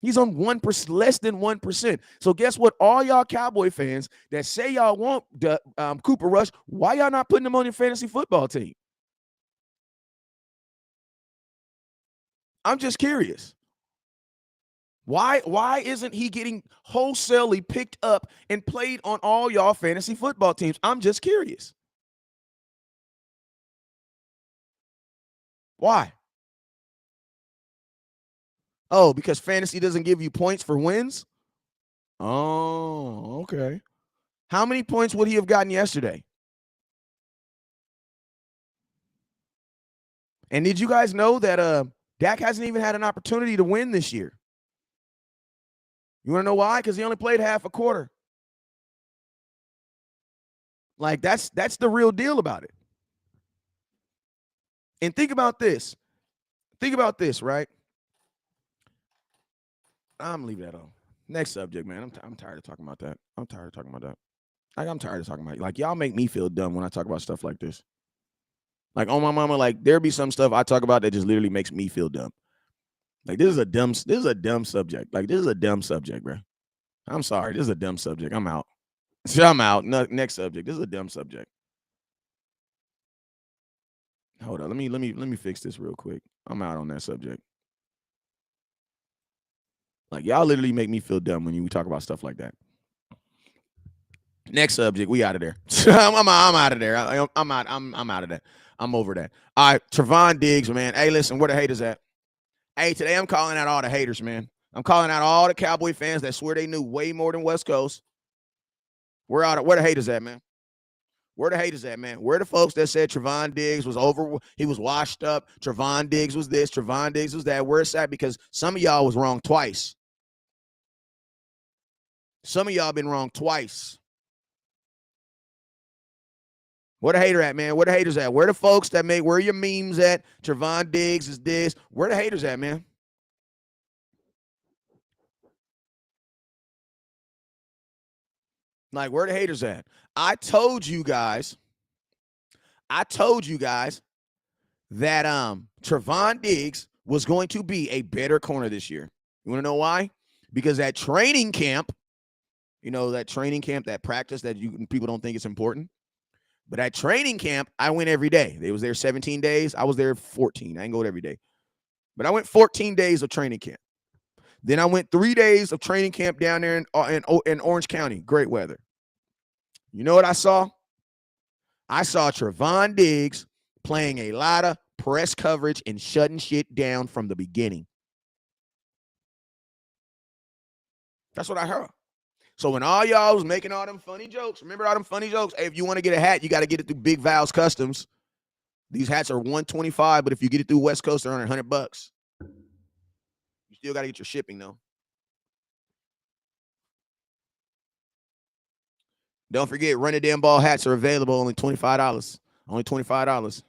He's on 1%, less than 1%. So guess what? All y'all Cowboy fans that say y'all want Cooper Rush, why y'all not putting him on your fantasy football team? I'm just curious. Why isn't he getting wholesalely picked up and played on all y'all fantasy football teams? I'm just curious. Why? Oh, because fantasy doesn't give you points for wins? Oh, okay. How many points would he have gotten yesterday? And did you guys know that Dak hasn't even had an opportunity to win this year? You want to know why? Because he only played half a quarter. Like that's the real deal about it. And think about this. Think about this, right? I'm leaving that on. Next subject, man. I'm tired of talking about that. I'm tired of talking about that. Like I'm tired of talking about it. Like y'all make me feel dumb when I talk about stuff like this. Like on my mama, like there be some stuff I talk about that just literally makes me feel dumb. Like this is a dumb subject. Like this is a dumb subject, bro. I'm sorry. This is a dumb subject. I'm out. I'm out. Next subject. This is a dumb subject. Hold on. Let me fix this real quick. I'm out on that subject. Like y'all literally make me feel dumb when you talk about stuff like that. Next subject. We out of there. I'm out of there. I'm out. I'm out of that. I'm over that. All right, Trevon Diggs, man. Hey, listen, where the haters at? Hey, today I'm calling out all the haters, man. I'm calling out all the Cowboy fans that swear they knew way more than West Coast. Where the haters at, man? Where the haters at, man? Where the folks that said Trevon Diggs was he was washed up, Trevon Diggs was this, Trevon Diggs was that? Where's that? Because some of y'all was wrong twice. Some of y'all been wrong twice. Where the hater at, man? Where the haters at? Where the folks that where your memes at? Trevon Diggs is this. Where the haters at, man? Like, where the haters at? I told you guys that Trevon Diggs was going to be a better corner this year. You want to know why? Because at training camp, that practice that people don't think it's important. But at training camp, I went every day. They was there 17 days. I was there 14. I didn't go every day. But I went 14 days of training camp. Then I went 3 days of training camp down there in Orange County. Great weather. You know what I saw? I saw Trevon Diggs playing a lot of press coverage and shutting shit down from the beginning. That's what I heard. So when all y'all was making all them funny jokes, remember all them funny jokes? Hey, if you want to get a hat, you got to get it through Big Val's Customs. These hats are $125, but if you get it through West Coast, they're $100. You still got to get your shipping, though. Don't forget, Run It Damn Ball hats are available, only $25. Only $25.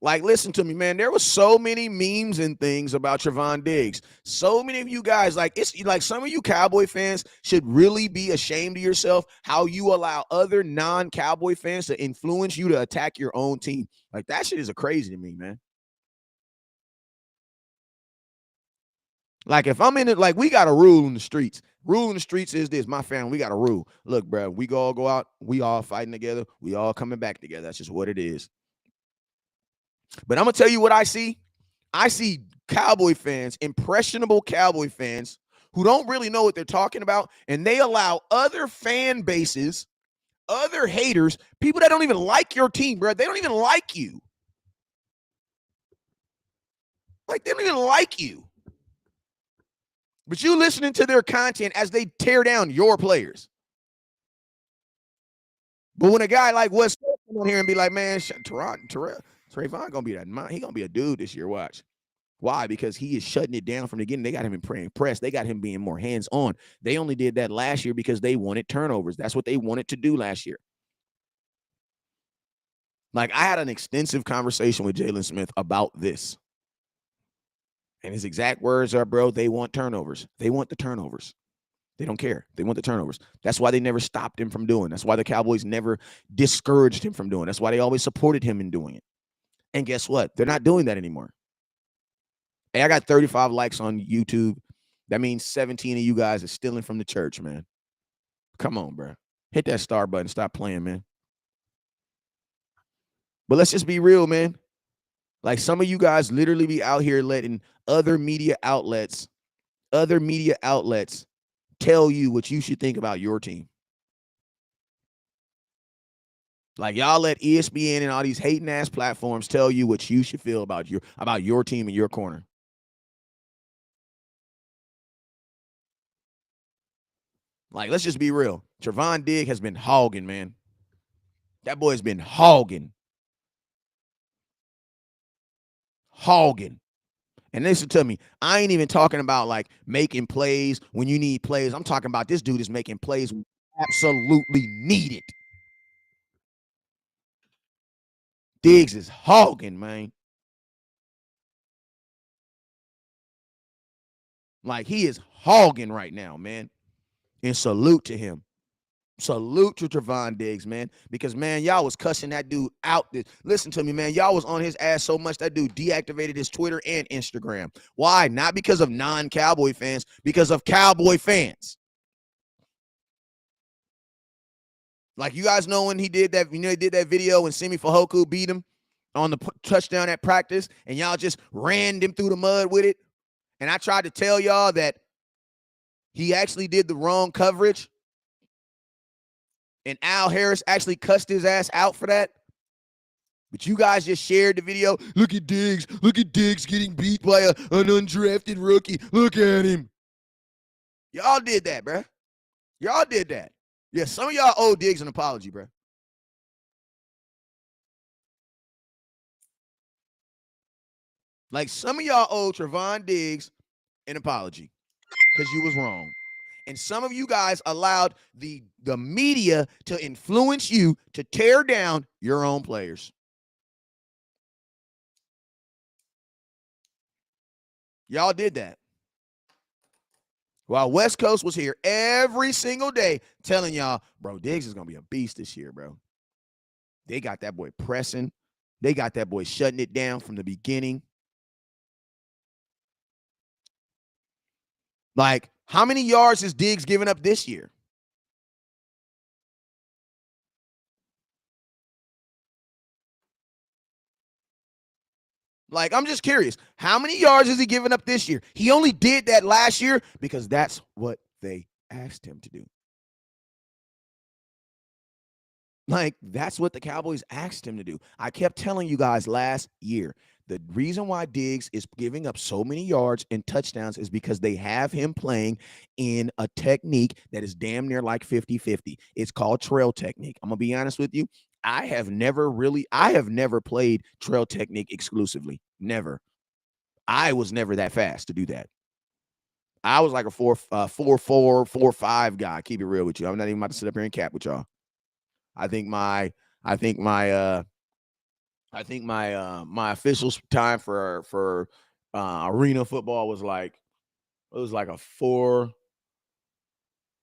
Like, listen to me, man. There was so many memes and things about Trevon Diggs. So many of you guys, like, it's like some of you Cowboy fans should really be ashamed of yourself how you allow other non-Cowboy fans to influence you to attack your own team. Like, that shit is crazy to me, man. Like, if I'm in it, like, we got a rule in the streets. Rule in the streets is this. My family, we got a rule. Look, bro, we all go out. We all fighting together. We all coming back together. That's just what it is. But I'm going to tell you what I see. I see Cowboy fans, impressionable Cowboy fans who don't really know what they're talking about, and they allow other fan bases, other haters, people that don't even like your team, bro. They don't even like you. Like, they don't even like you. But you listening to their content as they tear down your players. But when a guy like West come on here and be like, man, Terrell, Trevon gonna be that. He gonna be a dude this year. Watch. Why? Because he is shutting it down from the beginning. They got him in praying press. They got him being more hands-on. They only did that last year because they wanted turnovers. That's what they wanted to do last year. Like, I had an extensive conversation with Jalen Smith about this. And his exact words are, bro, they want turnovers. They want the turnovers. They don't care. They want the turnovers. That's why they never stopped him from doing. That's why the Cowboys never discouraged him from doing. That's why they always supported him in doing it. And guess what? They're not doing that anymore. Hey, I got 35 likes on YouTube. That means 17 of you guys are stealing from the church, man. Come on, bro. Hit that star button. Stop playing, man. But let's just be real, man. Like, some of you guys literally be out here letting other media outlets tell you what you should think about your team. Like, y'all let ESPN and all these hating ass platforms tell you what you should feel about your team in your corner. Like, let's just be real. Trevon Diggs has been hogging, man. That boy's been hogging. And listen to me, I ain't even talking about like making plays when you need plays. I'm talking about this dude is making plays when you absolutely need it. Diggs is hogging, man. Like, he is hogging right now, man. And salute to him. Salute to Trevon Diggs, man. Because, man, y'all was cussing that dude out. Listen to me, man. Y'all was on his ass so much that dude deactivated his Twitter and Instagram. Why? Not because of non-Cowboy fans, because of Cowboy fans. Like, you guys know when he did that, he did that video when Simi Fehoko beat him on the touchdown at practice, and y'all just ran him through the mud with it. And I tried to tell y'all that he actually did the wrong coverage. And Al Harris actually cussed his ass out for that. But you guys just shared the video. Look at Diggs. Look at Diggs getting beat by an undrafted rookie. Look at him. Y'all did that, bro. Y'all did that. Yeah, some of y'all owe Diggs an apology, bro. Like, some of y'all owe Trevon Diggs an apology because you was wrong. And some of you guys allowed the media to influence you to tear down your own players. Y'all did that. While West Coast was here every single day telling y'all, bro, Diggs is going to be a beast this year, bro. They got that boy pressing. They got that boy shutting it down from the beginning. Like, how many yards is Diggs giving up this year? Like, I'm just curious. How many yards is he giving up this year? He only did that last year because that's what they asked him to do. Like, that's what the Cowboys asked him to do. I kept telling you guys last year, the reason why Diggs is giving up so many yards and touchdowns is because they have him playing in a technique that is damn near like 50-50. It's called trail technique. I'm going to be honest with you. I have never played trail technique exclusively. Never. I was never that fast to do that. I was like a 4-4, 4-5 guy. Keep it real with you. I'm not even about to sit up here and cap with y'all. I think my official time for arena football was like, it was like a 4.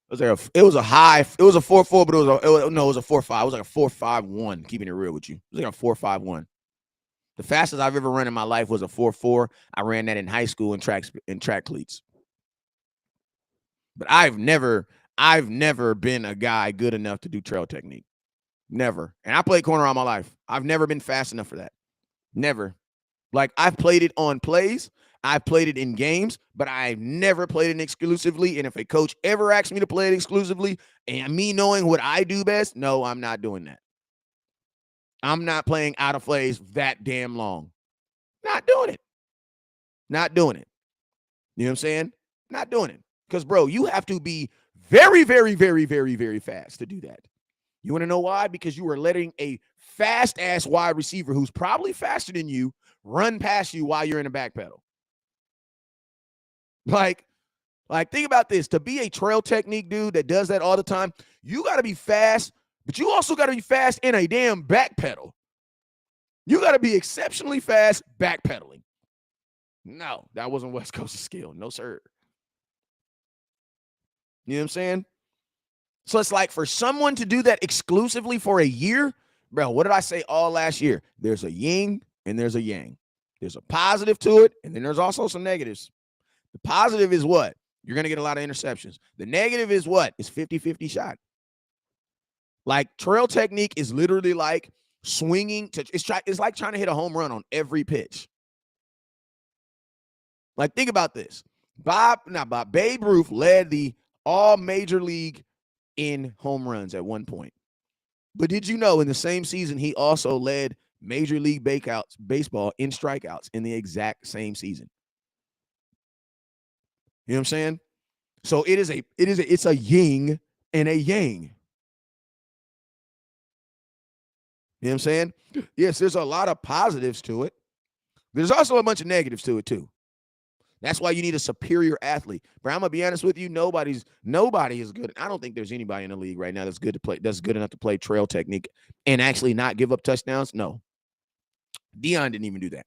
It was a high. It was a 4-4, but it was a 4-5. It was like a 4-5-1. Keeping it real with you, it was like a 4-5-1. The fastest I've ever run in my life was a 4-4. I ran that in high school in track cleats. But I've never been a guy good enough to do trail technique. Never. And I played corner all my life. I've never been fast enough for that. Never. Like, I've played it on plays. I've played it in games, but I've never played it exclusively. And if a coach ever asks me to play it exclusively and me knowing what I do best, no, I'm not doing that. I'm not playing out of plays that damn long. Not doing it. Not doing it. You know what I'm saying? Not doing it. Because, bro, you have to be very, very, very, very, very fast to do that. You want to know why? Because you were letting a fast-ass wide receiver who's probably faster than you run past you while you're in the back pedal. Like, think about this. To be a trail technique dude that does that all the time, you got to be fast, but you also got to be fast in a damn back pedal. You got to be exceptionally fast backpedaling. No, that wasn't West Coast's skill. No, sir. You know what I'm saying? So it's like for someone to do that exclusively for a year, bro, what did I say all last year? There's a yin and there's a yang. There's a positive to it, and then there's also some negatives. The positive is what? You're going to get a lot of interceptions. The negative is what? It's 50-50 shot. Like trail technique is literally like swinging to it's like trying to hit a home run on every pitch. Like think about this. Babe Ruth led the all major league in home runs at one point. But did you know in the same season he also led Major League Baseball in strikeouts in the exact same season? You know what I'm saying? So it's a yin and a yang. You know what I'm saying? Yes, there's a lot of positives to it. There's also a bunch of negatives to it too. That's why you need a superior athlete. But I'm gonna be honest with you, nobody is good. I don't think there's anybody in the league right now that's good enough to play trail technique and actually not give up touchdowns. No. Deion didn't even do that.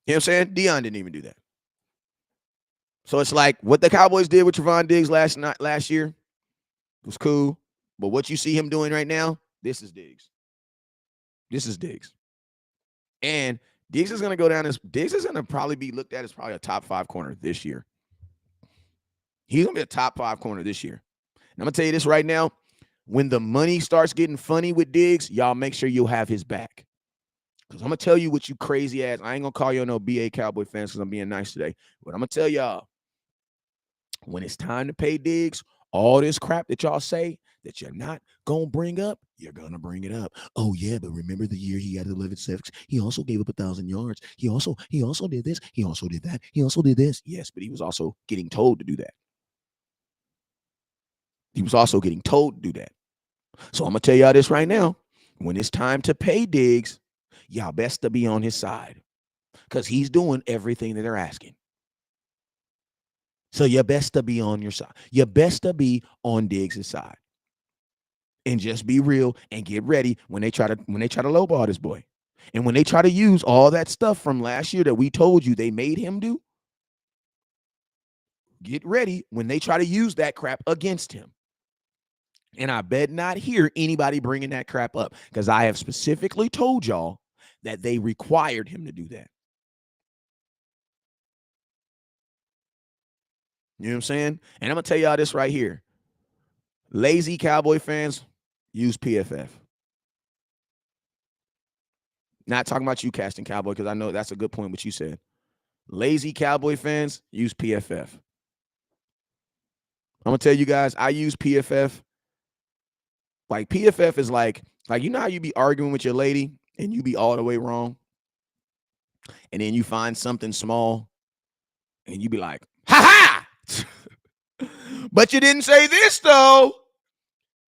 You know what I'm saying? Deion didn't even do that. So it's like what the Cowboys did with Trevon Diggs last year was cool. But what you see him doing right now, this is Diggs. This is Diggs. And Diggs is going to go down Diggs is going to probably be looked at as probably a top 5 corner this year. He's going to be a top 5 corner this year. And I'm going to tell you this right now. When the money starts getting funny with Diggs, y'all make sure you'll have his back. Because I'm going to tell you what you crazy ass. I ain't going to call you no BA Cowboy fans because I'm being nice today. But I'm going to tell y'all, when it's time to pay Diggs, all this crap that y'all say that you're not going to bring up, you're going to bring it up. Oh, yeah, but remember the year he had 11 sacks? He also gave up 1,000 yards. He also did this. He also did that. He also did this. Yes, but he was also getting told to do that. He was also getting told to do that. So I'm going to tell y'all this right now. When it's time to pay Diggs, y'all best to be on his side because he's doing everything that they're asking. So you best to be on your side. You best to be on Diggs' side. And just be real and get ready when they try to lowball this boy. And when they try to use all that stuff from last year that we told you they made him do, get ready when they try to use that crap against him. And I bet not hear anybody bringing that crap up because I have specifically told y'all that they required him to do that. You know what I'm saying? And I'm going to tell y'all this right here. Lazy Cowboy fans, use PFF. Not talking about you, Casting Cowboy, because I know that's a good point what you said. Lazy Cowboy fans, use PFF. I'm going to tell you guys, I use PFF. Like, PFF is like, you know how you be arguing with your lady and you be all the way wrong? And then you find something small and you be like, ha-ha! But you didn't say this, though.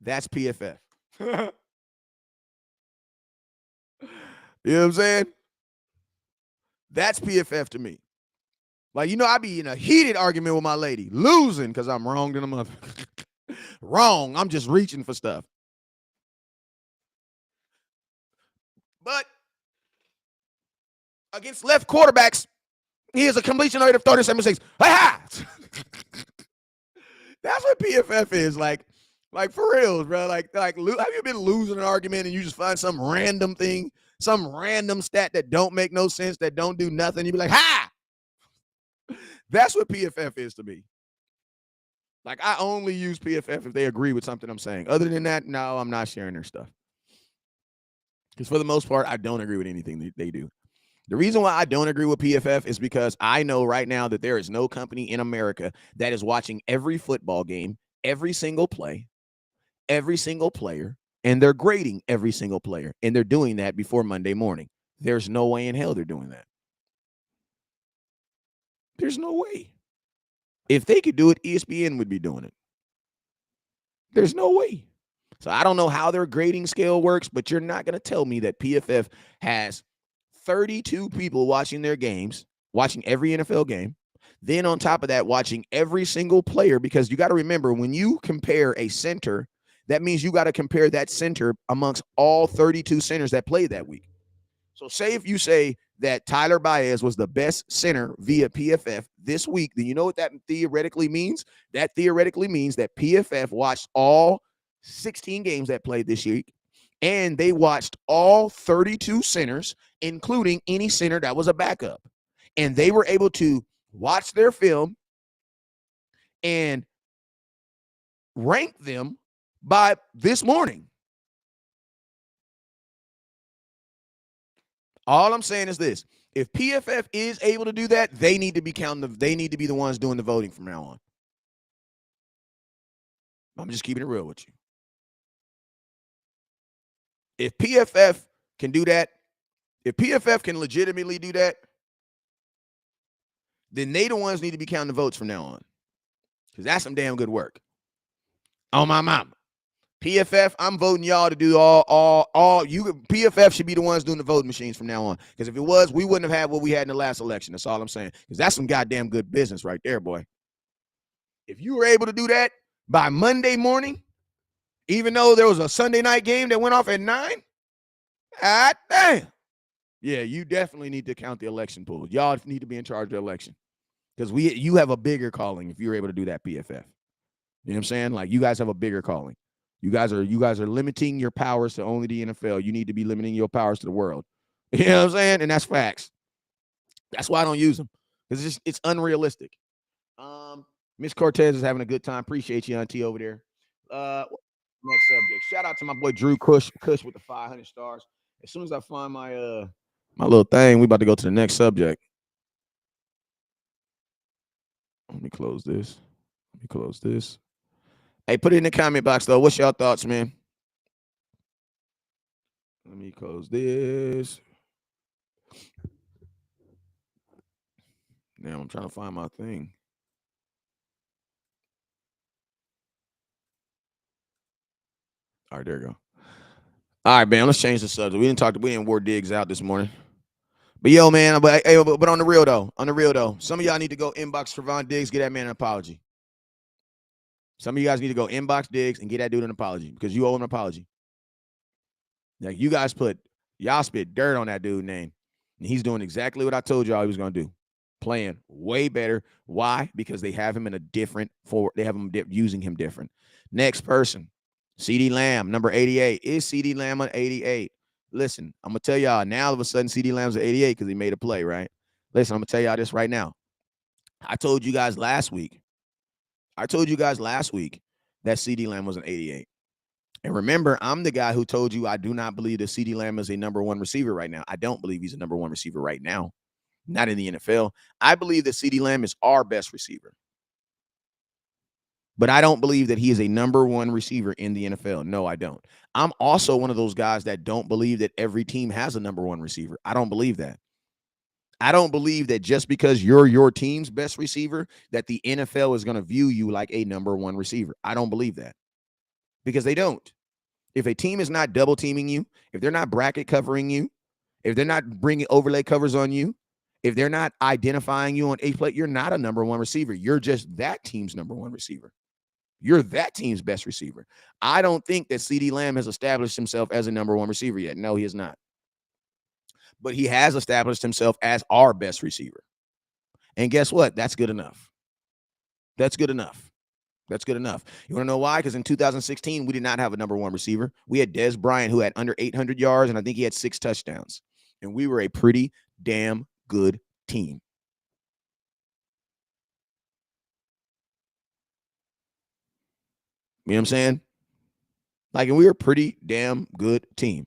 That's PFF. You know what I'm saying? That's PFF to me. Like, you know, I be in a heated argument with my lady, losing because I'm wrong than a mother. Wrong. I'm just reaching for stuff. But against left quarterbacks, he has a completion rate of 37.6. Ha-ha! That's what PFF is like for real, bro. Like, have you been losing an argument and you just find some random thing, some random stat that don't make no sense, that don't do nothing? You be like, ha! That's what PFF is to me. Like, I only use PFF if they agree with something I'm saying. Other than that, no, I'm not sharing their stuff. Because for the most part, I don't agree with anything they do. The reason why I don't agree with PFF is because I know right now that there is no company in America that is watching every football game, every single play, every single player, and they're grading every single player. And they're doing that before Monday morning. There's no way in hell they're doing that. There's no way. If they could do it, ESPN would be doing it. There's no way. So I don't know how their grading scale works, but you're not going to tell me that PFF has 32 people watching their games, watching every NFL game. Then on top of that, watching every single player, because you got to remember, when you compare a center, that means you got to compare that center amongst all 32 centers that played that week. So say if you say that Tyler Baez was the best center via PFF this week, then you know what that theoretically means? That theoretically means that PFF watched all 16 games that played this week, and they watched all 32 centers, including any center that was a backup. And they were able to watch their film and rank them by this morning. All I'm saying is this: if PFF is able to do that, they need to be they need to be the ones doing the voting from now on. I'm just keeping it real with you. If PFF can do that, if PFF can legitimately do that, then they the ones need to be counting the votes from now on. Because that's some damn good work. On my mama. PFF, I'm voting y'all to do all you. PFF should be the ones doing the voting machines from now on. Because if it was, we wouldn't have had what we had in the last election. That's all I'm saying. Because that's some goddamn good business right there, boy. If you were able to do that by Monday morning, even though there was a Sunday night game that went off at 9, damn. Yeah, you definitely need to count the election pool. Y'all need to be in charge of the election. Because you have a bigger calling if you're able to do that, PFF. You know what I'm saying? Like, you guys have a bigger calling. You guys are limiting your powers to only the NFL. You need to be limiting your powers to the world. You know what I'm saying? And that's facts. That's why I don't use them. Because it's unrealistic. Miss Cortez is having a good time. Appreciate you, Auntie, over there. Next subject. Shout out to my boy Drew Cush with the 500 stars. As soon as I find my my little thing, we about to go to the next subject. Let me close this. Hey, put it in the comment box, though. What's y'all thoughts, man? Let me close this. Now I'm trying to find my thing. All right, there you go. All right, man. Let's change the subject. We didn't wore Diggs out this morning. But yo, man, but on the real though, some of y'all need to go inbox Trevon Diggs, get that man an apology. Some of you guys need to go inbox Diggs and get that dude an apology because you owe him an apology. Like, you guys y'all spit dirt on that dude's name. And he's doing exactly what I told y'all he was going to do. Playing way better. Why? Because they have him in a different forward. They have him using him different. Next person, CeeDee Lamb, number 88. Is CeeDee Lamb an 88? Listen, I'm going to tell y'all now all of a sudden CeeDee Lamb's an 88 because he made a play, right? Listen, I'm going to tell y'all this right now. I told you guys last week that CeeDee Lamb was an 88. And remember, I'm the guy who told you I do not believe that CeeDee Lamb is a number one receiver right now. I don't believe he's a number one receiver right now. Not in the NFL. I believe that CeeDee Lamb is our best receiver. But I don't believe that he is a number one receiver in the NFL. No, I don't. I'm also one of those guys that don't believe that every team has a number one receiver. I don't believe that. I don't believe that just because you're your team's best receiver, that the NFL is going to view you like a number one receiver. I don't believe that. Because they don't. If a team is not double teaming you, if they're not bracket covering you, if they're not bringing overlay covers on you, if they're not identifying you on a play, you're not a number one receiver. You're just that team's number one receiver. You're that team's best receiver. I don't think that CeeDee Lamb has established himself as a number one receiver yet. No, he is not. But he has established himself as our best receiver. And guess what? That's good enough. That's good enough. That's good enough. You want to know why? Because in 2016, we did not have a number one receiver. We had Dez Bryant, who had under 800 yards, and I think he had 6 touchdowns. And we were a pretty damn good team. You know what I'm saying? Like, and we were a pretty damn good team.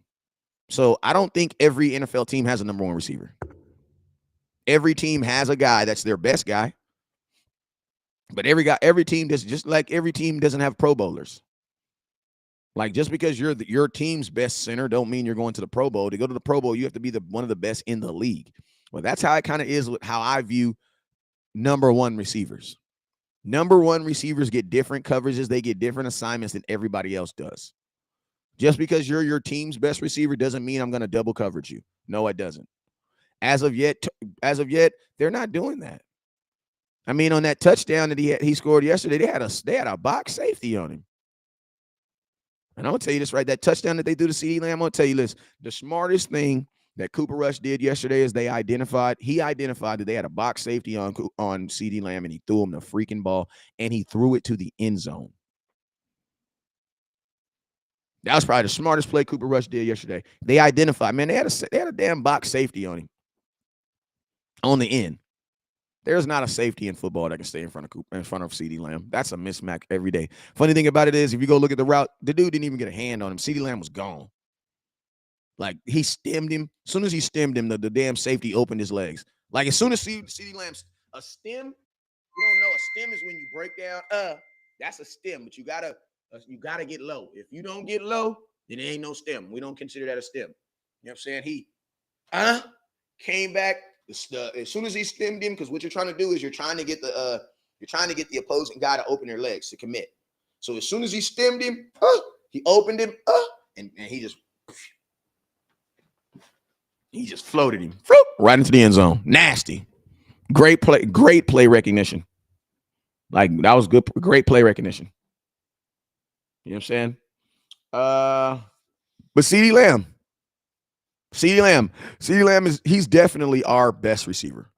So I don't think every NFL team has a number one receiver. Every team has a guy that's their best guy. But every team does, just like every team doesn't have Pro Bowlers. Like, just because you're your team's best center don't mean you're going to the Pro Bowl. To go to the Pro Bowl, you have to be one of the best in the league. Well, that's how it kind of is with how I view number one receivers. Number one receivers get different coverages. They get different assignments than everybody else does. Just because you're your team's best receiver doesn't mean I'm going to double coverage you. No, it doesn't. As of yet, they're not doing that. I mean, on that touchdown that he scored yesterday, they had a box safety on him. And I'm gonna tell you this, right? That touchdown that they do to CeeDee Lamb, I'm gonna tell you this. The smartest thing that Cooper Rush did yesterday is he identified that they had a box safety on CeeDee Lamb, and he threw him the freaking ball, and he threw it to the end zone. That was probably the smartest play Cooper Rush did yesterday. They identified, man, they had a damn box safety on him on the end. There's not a safety in football that can stay in front of CeeDee Lamb. That's a mismatch every day. Funny thing about it is, if you go look at the route, the dude didn't even get a hand on him. CeeDee Lamb was gone. Like, he stemmed him. As soon as he stemmed him, the damn safety opened his legs. Like, as soon as CeeDee Lamb's a stem, you don't know. A stem is when you break down. That's a stem, but you gotta get low. If you don't get low, then it ain't no stem. We don't consider that a stem. You know what I'm saying? He came back. As soon as he stemmed him, because what you're trying to do is you're trying to get the opposing guy to open their legs to commit. So as soon as he stemmed him, he opened him, and he just floated him right into the end zone. Nasty. Great play recognition. Like, that was great play recognition. You know what I'm saying? But CeeDee Lamb he's definitely our best receiver.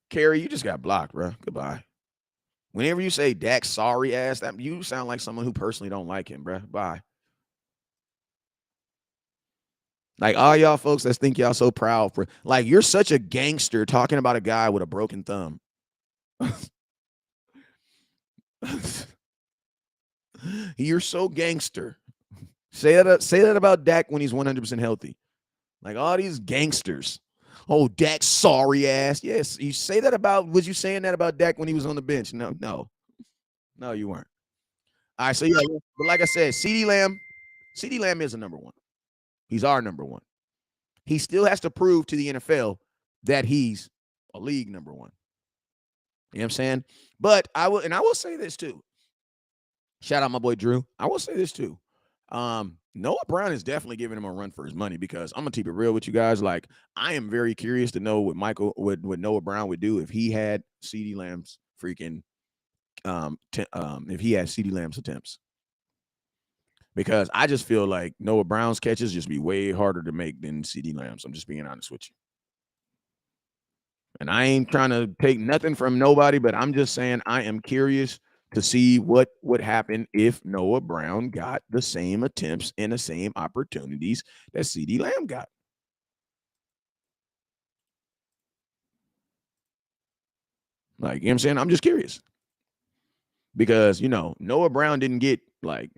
Kerry, you just got blocked, bro. Goodbye. Whenever you say Dak sorry ass, that you sound like someone who personally don't like him, bro. Bye. Like, all y'all folks that think y'all so proud for, like, you're such a gangster talking about a guy with a broken thumb. You're so gangster. Say that about Dak when he's 100% healthy. Like, all these gangsters. Oh, Dak sorry ass. Yes, you say that about. Was you saying that about Dak when he was on the bench? No, you weren't. All right, so yeah, but like I said, CeeDee Lamb is a number one. He's our number one. He still has to prove to the NFL that he's a league number one. You know what I'm saying? But I will say this too. Shout out my boy Drew. I will say this too. Noah Brown is definitely giving him a run for his money, because I'm gonna keep it real with you guys. Like, I am very curious to know what Noah Brown would do if he had CeeDee Lamb's freaking if he had CeeDee Lamb's attempts. Because I just feel like Noah Brown's catches just be way harder to make than CeeDee Lamb's. I'm just being honest with you. And I ain't trying to take nothing from nobody, but I'm just saying I am curious to see what would happen if Noah Brown got the same attempts and the same opportunities that CeeDee Lamb got. Like, you know what I'm saying? I'm just curious. Because, Noah Brown didn't get like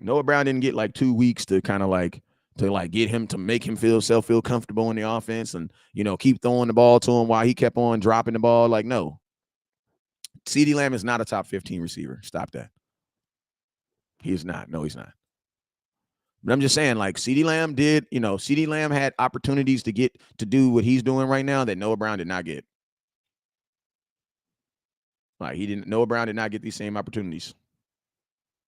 2 weeks to kind of like get him to make him feel comfortable in the offense and, keep throwing the ball to him while he kept on dropping the ball. Like, no. CeeDee Lamb is not a top 15 receiver. Stop that. He is not. No, he's not. But I'm just saying, like, CeeDee Lamb had opportunities to do what he's doing right now that Noah Brown did not get. Like, Noah Brown did not get these same opportunities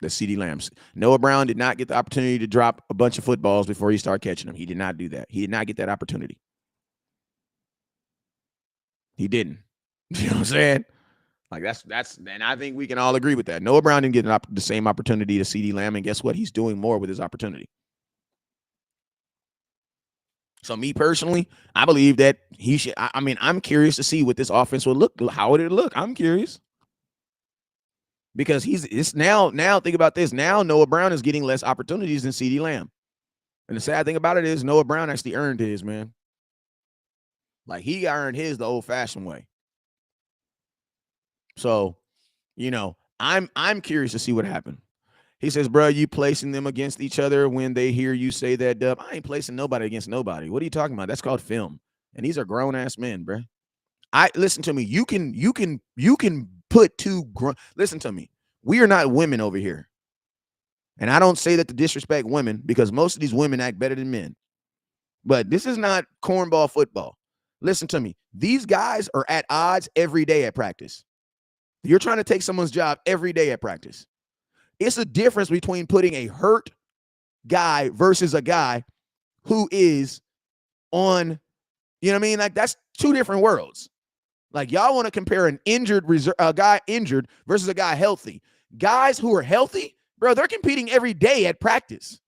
that CeeDee Lamb's. Noah Brown did not get the opportunity to drop a bunch of footballs before he started catching them. He did not do that. He did not get that opportunity. He didn't. You know what I'm saying? Like, that's, and I think we can all agree with that. Noah Brown didn't get the same opportunity to CeeDee Lamb, and guess what? He's doing more with his opportunity. So me personally, I believe that he should. I mean, I'm curious to see what this offense would look. How would it look? I'm curious. Because it's now think about this. Now Noah Brown is getting less opportunities than CeeDee Lamb. And the sad thing about it is Noah Brown actually earned his, man. Like, he earned his the old-fashioned way. So, I'm curious to see what happened. He says, bro, you placing them against each other when they hear you say that, Dub? I ain't placing nobody against nobody. What are you talking about? That's called film. And these are grown-ass men, bro. Listen to me. You can put listen to me. We are not women over here. And I don't say that to disrespect women, because most of these women act better than men. But this is not cornball football. Listen to me. These guys are at odds every day at practice. You're trying to take someone's job every day at practice. It's a difference between putting a hurt guy versus a guy who is on, you know what I mean? Like, that's two different worlds. Like, y'all want to compare an a guy injured versus a guy healthy. Guys who are healthy, bro, they're competing every day at practice.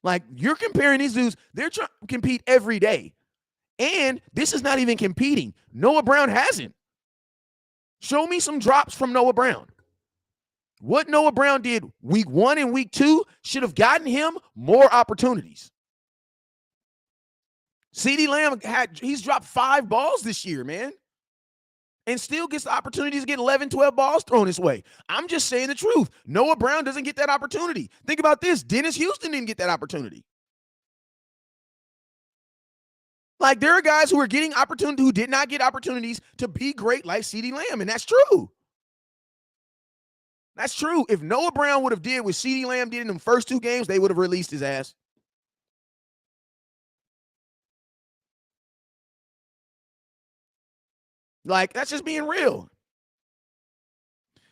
Like, you're comparing these dudes, they're trying to compete every day. And this is not even competing. Noah Brown hasn't. Show me some drops from Noah Brown. What Noah Brown did week 1 and week 2 should have gotten him more opportunities. CeeDee Lamb he's dropped 5 balls this year, man, and still gets the opportunity to get 11, 12 balls thrown his way. I'm just saying the truth. Noah Brown doesn't get that opportunity. Think about this. Dennis Houston didn't get that opportunity. Like, there are guys who are getting opportunity who did not get opportunities to be great like CeeDee Lamb, and that's true. That's true. If Noah Brown would have did what CeeDee Lamb did in the first 2 games, they would have released his ass. Like, that's just being real.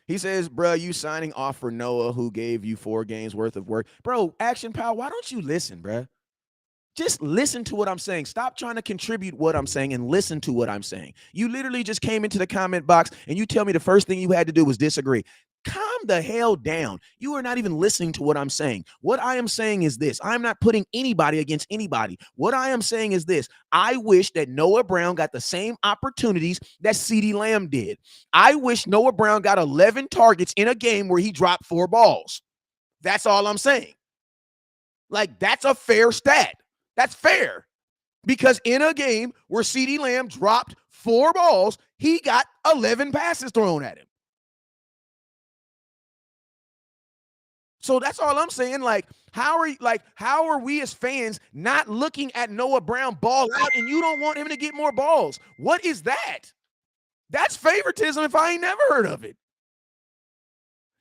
He says, bro, you signing off for Noah, who gave you 4 games worth of work. Bro, Action Pal, why don't you listen, bro? Just listen to what I'm saying. Stop trying to contribute what I'm saying and listen to what I'm saying. You literally just came into the comment box and you tell me the first thing you had to do was disagree. Calm the hell down. You are not even listening to what I'm saying. What I am saying is this. I'm not putting anybody against anybody. What I am saying is this. I wish that Noah Brown got the same opportunities that CeeDee Lamb did. I wish Noah Brown got 11 targets in a game where he dropped 4 balls. That's all I'm saying. Like, that's a fair stat. That's fair. Because in a game where CeeDee Lamb dropped 4 balls, he got 11 passes thrown at him. So that's all I'm saying. Like, how are we as fans not looking at Noah Brown ball out and you don't want him to get more balls? What is that? That's favoritism if I ain't never heard of it.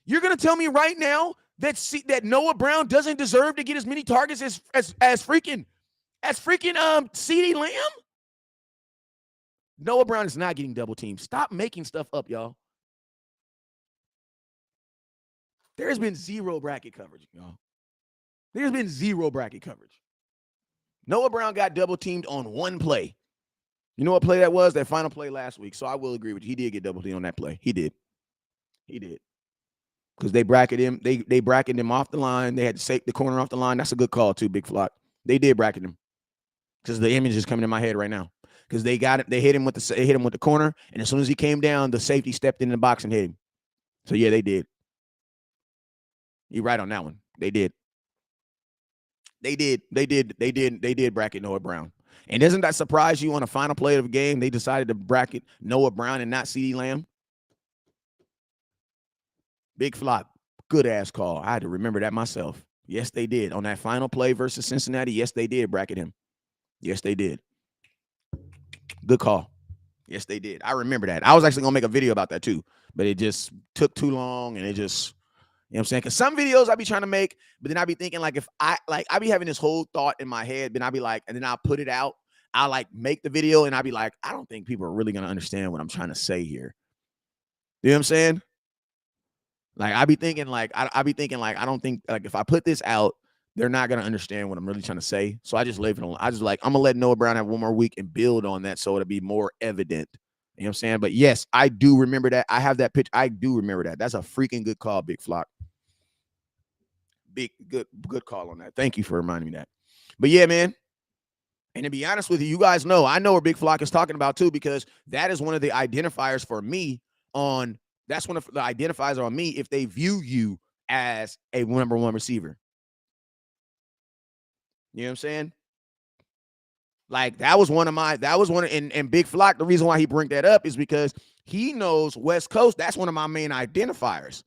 You're going to tell me right now that Noah Brown doesn't deserve to get as many targets as freaking CeeDee Lamb? Noah Brown is not getting double teamed. Stop making stuff up, y'all. There's been 0 bracket coverage, y'all. There's been 0 bracket coverage. Noah Brown got double teamed on 1 play. You know what play that was? That final play last week. So I will agree with you. He did get double teamed on that play. He did. Because they bracketed him. They bracketed him off the line. They had to save the corner off the line. That's a good call too, Big Flock. They did bracket him. Because the image is coming in my head right now. Because they got it. They hit him with the corner, and as soon as he came down, the safety stepped in the box and hit him. So yeah, they did. You're right on that one. They did. They did bracket Noah Brown. And doesn't that surprise you on a final play of the game? They decided to bracket Noah Brown and not CeeDee Lamb. Big Flock. Good ass call. I had to remember that myself. Yes, they did. On that final play versus Cincinnati, yes, they did bracket him. Yes, they did. Good call. Yes, they did. I remember that. I was actually going to make a video about that too, but it just took too long and it just, you know what I'm saying? Because some videos I be trying to make, but then I be thinking like I be having this whole thought in my head, then I be like, and then I'll put it out. I'll like make the video and I'll be like, I don't think people are really going to understand what I'm trying to say here. You know what I'm saying? Like, I be thinking like, I don't think like if I put this out, they're not going to understand what I'm really trying to say. So I just leave it on. I just like, I'm going to let Noah Brown have 1 more week and build on that so it'll be more evident. You know what I'm saying? But yes, I do remember that. I have that pitch. I do remember that. That's a freaking good call, Big Flock. Good call on that. Thank you for reminding me that. But yeah, man. And to be honest with you, you guys know, I know where Big Flock is talking about too, because that is one of the identifiers for me that's one of the identifiers on me if they view you as a number 1 receiver. You know what I'm saying? Like and Big Flock, the reason why he bring that up is because he knows West Coast. That's one of my main identifiers.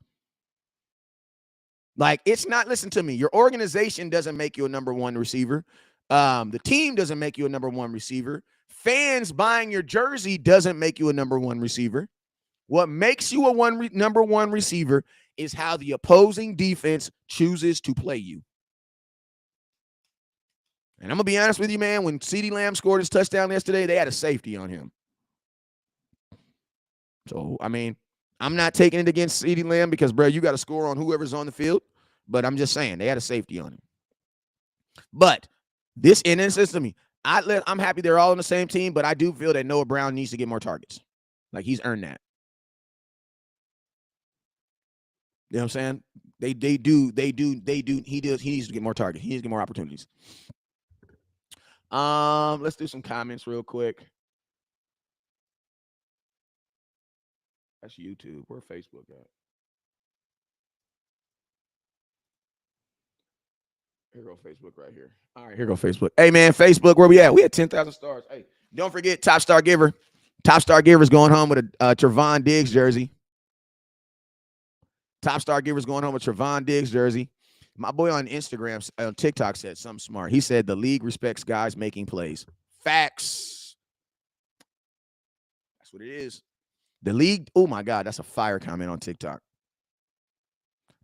Like, it's not, listen to me. Your organization doesn't make you a number 1 receiver. The team doesn't make you a number 1 receiver. Fans buying your jersey doesn't make you a number 1 receiver. What makes you a number 1 receiver is how the opposing defense chooses to play you. And I'm going to be honest with you, man, when CeeDee Lamb scored his touchdown yesterday, they had a safety on him. So, I mean, I'm not taking it against CeeDee Lamb because, bro, you got to score on whoever's on the field. But I'm just saying they had a safety on him. But this, and this is to me, I'm happy they're all on the same team, but I do feel that Noah Brown needs to get more targets. Like, he's earned that. You know what I'm saying? They do. He needs to get more targets. He needs to get more opportunities. Let's do some comments real quick. That's YouTube. Where Facebook at? Here go Facebook right here. All right, here go Facebook. Hey, man, Facebook, where we at? We at 10,000 stars. Hey, don't forget, Top Star Giver. Top Star Giver's going home with a Trevon Diggs jersey. Top Star Giver's going home with Trevon Diggs jersey. My boy on Instagram, on TikTok said something smart. He said the league respects guys making plays. Facts. That's what it is. The league, oh my God, that's a fire comment on TikTok.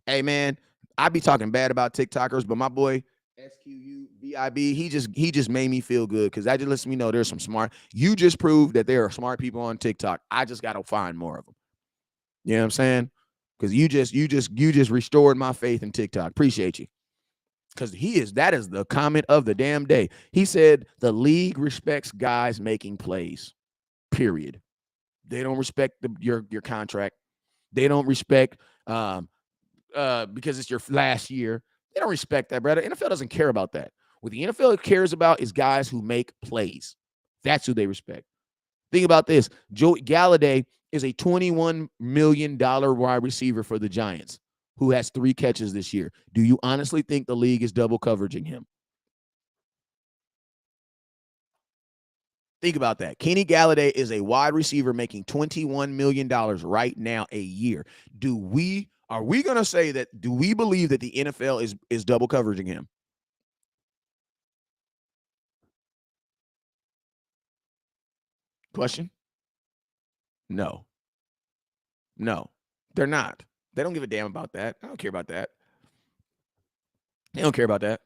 Hey, man, I be talking bad about TikTokers, but my boy SQUVIB, he just made me feel good because that just lets me know there's some smart. You just proved that there are smart people on TikTok. I just got to find more of them. You know what I'm saying? Because you just restored my faith in TikTok. Appreciate you. Because that is the comment of the damn day. He said the league respects guys making plays. Period. They don't respect your contract. They don't respect because it's your last year. They don't respect that, brother. NFL doesn't care about that. What the NFL cares about is guys who make plays. That's who they respect. Think about this. Joey Galladay is a $21 million wide receiver for the Giants who has 3 catches this year. Do you honestly think the league is double coveraging him? Think about that. Kenny Galladay is a wide receiver making $21 million right now a year. Are we going to say that, do we believe that the NFL is double coveraging him? Question? No. No, they're not. They don't give a damn about that. I don't care about that. They don't care about that.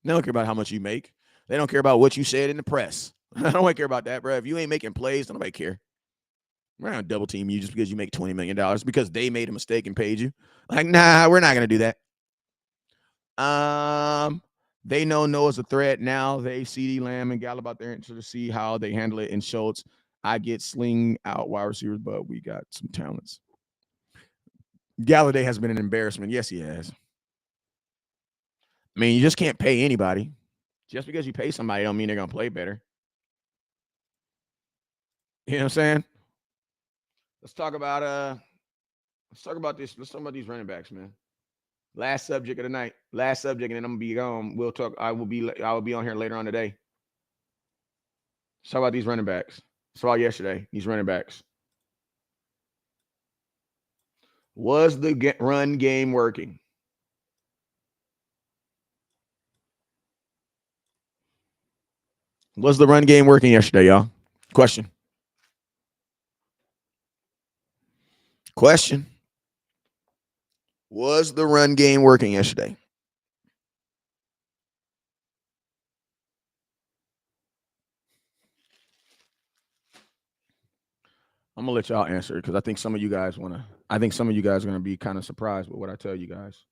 They don't care about how much you make. They don't care about what you said in the press. I don't care about that, bro. If you ain't making plays, nobody care. We're not gonna double team you just because you make $20 million because they made a mistake and paid you. Like, nah, we're not gonna do that. They know Noah's a threat now. They CeeDee Lamb and Gallup out there to see how they handle it. And Schultz, I get sling out wide receivers, but we got some talents. Galladay has been an embarrassment. Yes, he has. I mean, you just can't pay anybody. Just because you pay somebody don't mean they're gonna play better. You know what I'm saying? Let's talk about this. Let's talk about these running backs, man. Last subject of the night. Last subject, and then I'm gonna be gone. We'll talk. I will be on here later on today. Let's talk about these running backs. Saw yesterday. These running backs. Was the run game working? Was the run game working yesterday, y'all? Question. Question. Was the run game working yesterday? I'm gonna let y'all answer because I think some of you guys wanna. I think some of you guys are gonna be kind of surprised with what I tell you guys.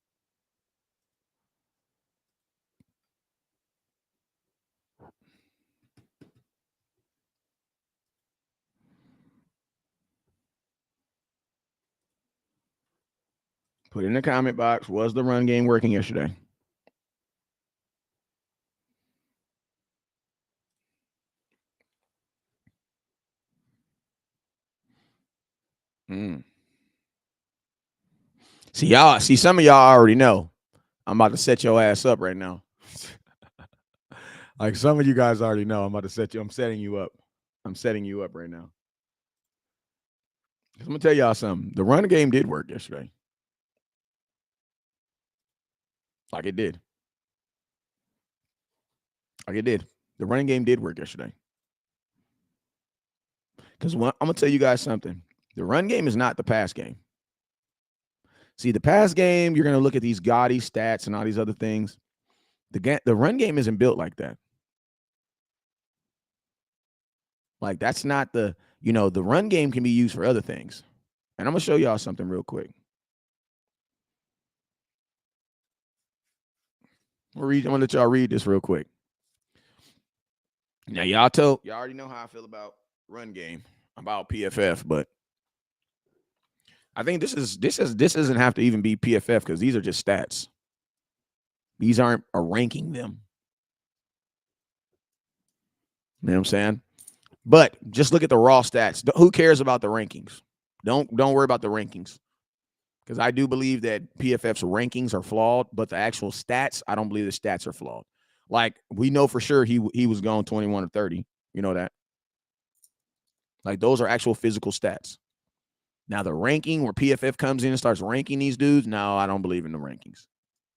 Put in the comment box. Was the run game working yesterday? Mm. See, some of y'all already know. I'm about to set your ass up right now. Like some of you guys already know. I'm about to set you. I'm setting you up. I'm setting you up right now. I'm gonna tell y'all something. The run game did work yesterday. Like it did. Like it did. The running game did work yesterday. Because I'm gonna tell you guys something. The run game is not the pass game. See, the pass game, you're gonna look at these gaudy stats and all these other things. The run game isn't built like that. Like that's not the run game can be used for other things. And I'm going to show y'all something real quick. I'm going to let y'all read this real quick. Now, y'all already know how I feel about run game, about PFF, but I think this doesn't have to even be PFF because these are just stats. These aren't a ranking them. You know what I'm saying? But just look at the raw stats. Who cares about the rankings? Don't worry about the rankings. Because I do believe that PFF's rankings are flawed, but the actual stats, I don't believe the stats are flawed. Like, we know for sure he was going 21 or 30. You know that? Like, those are actual physical stats. Now, the ranking where PFF comes in and starts ranking these dudes, no, I don't believe in the rankings.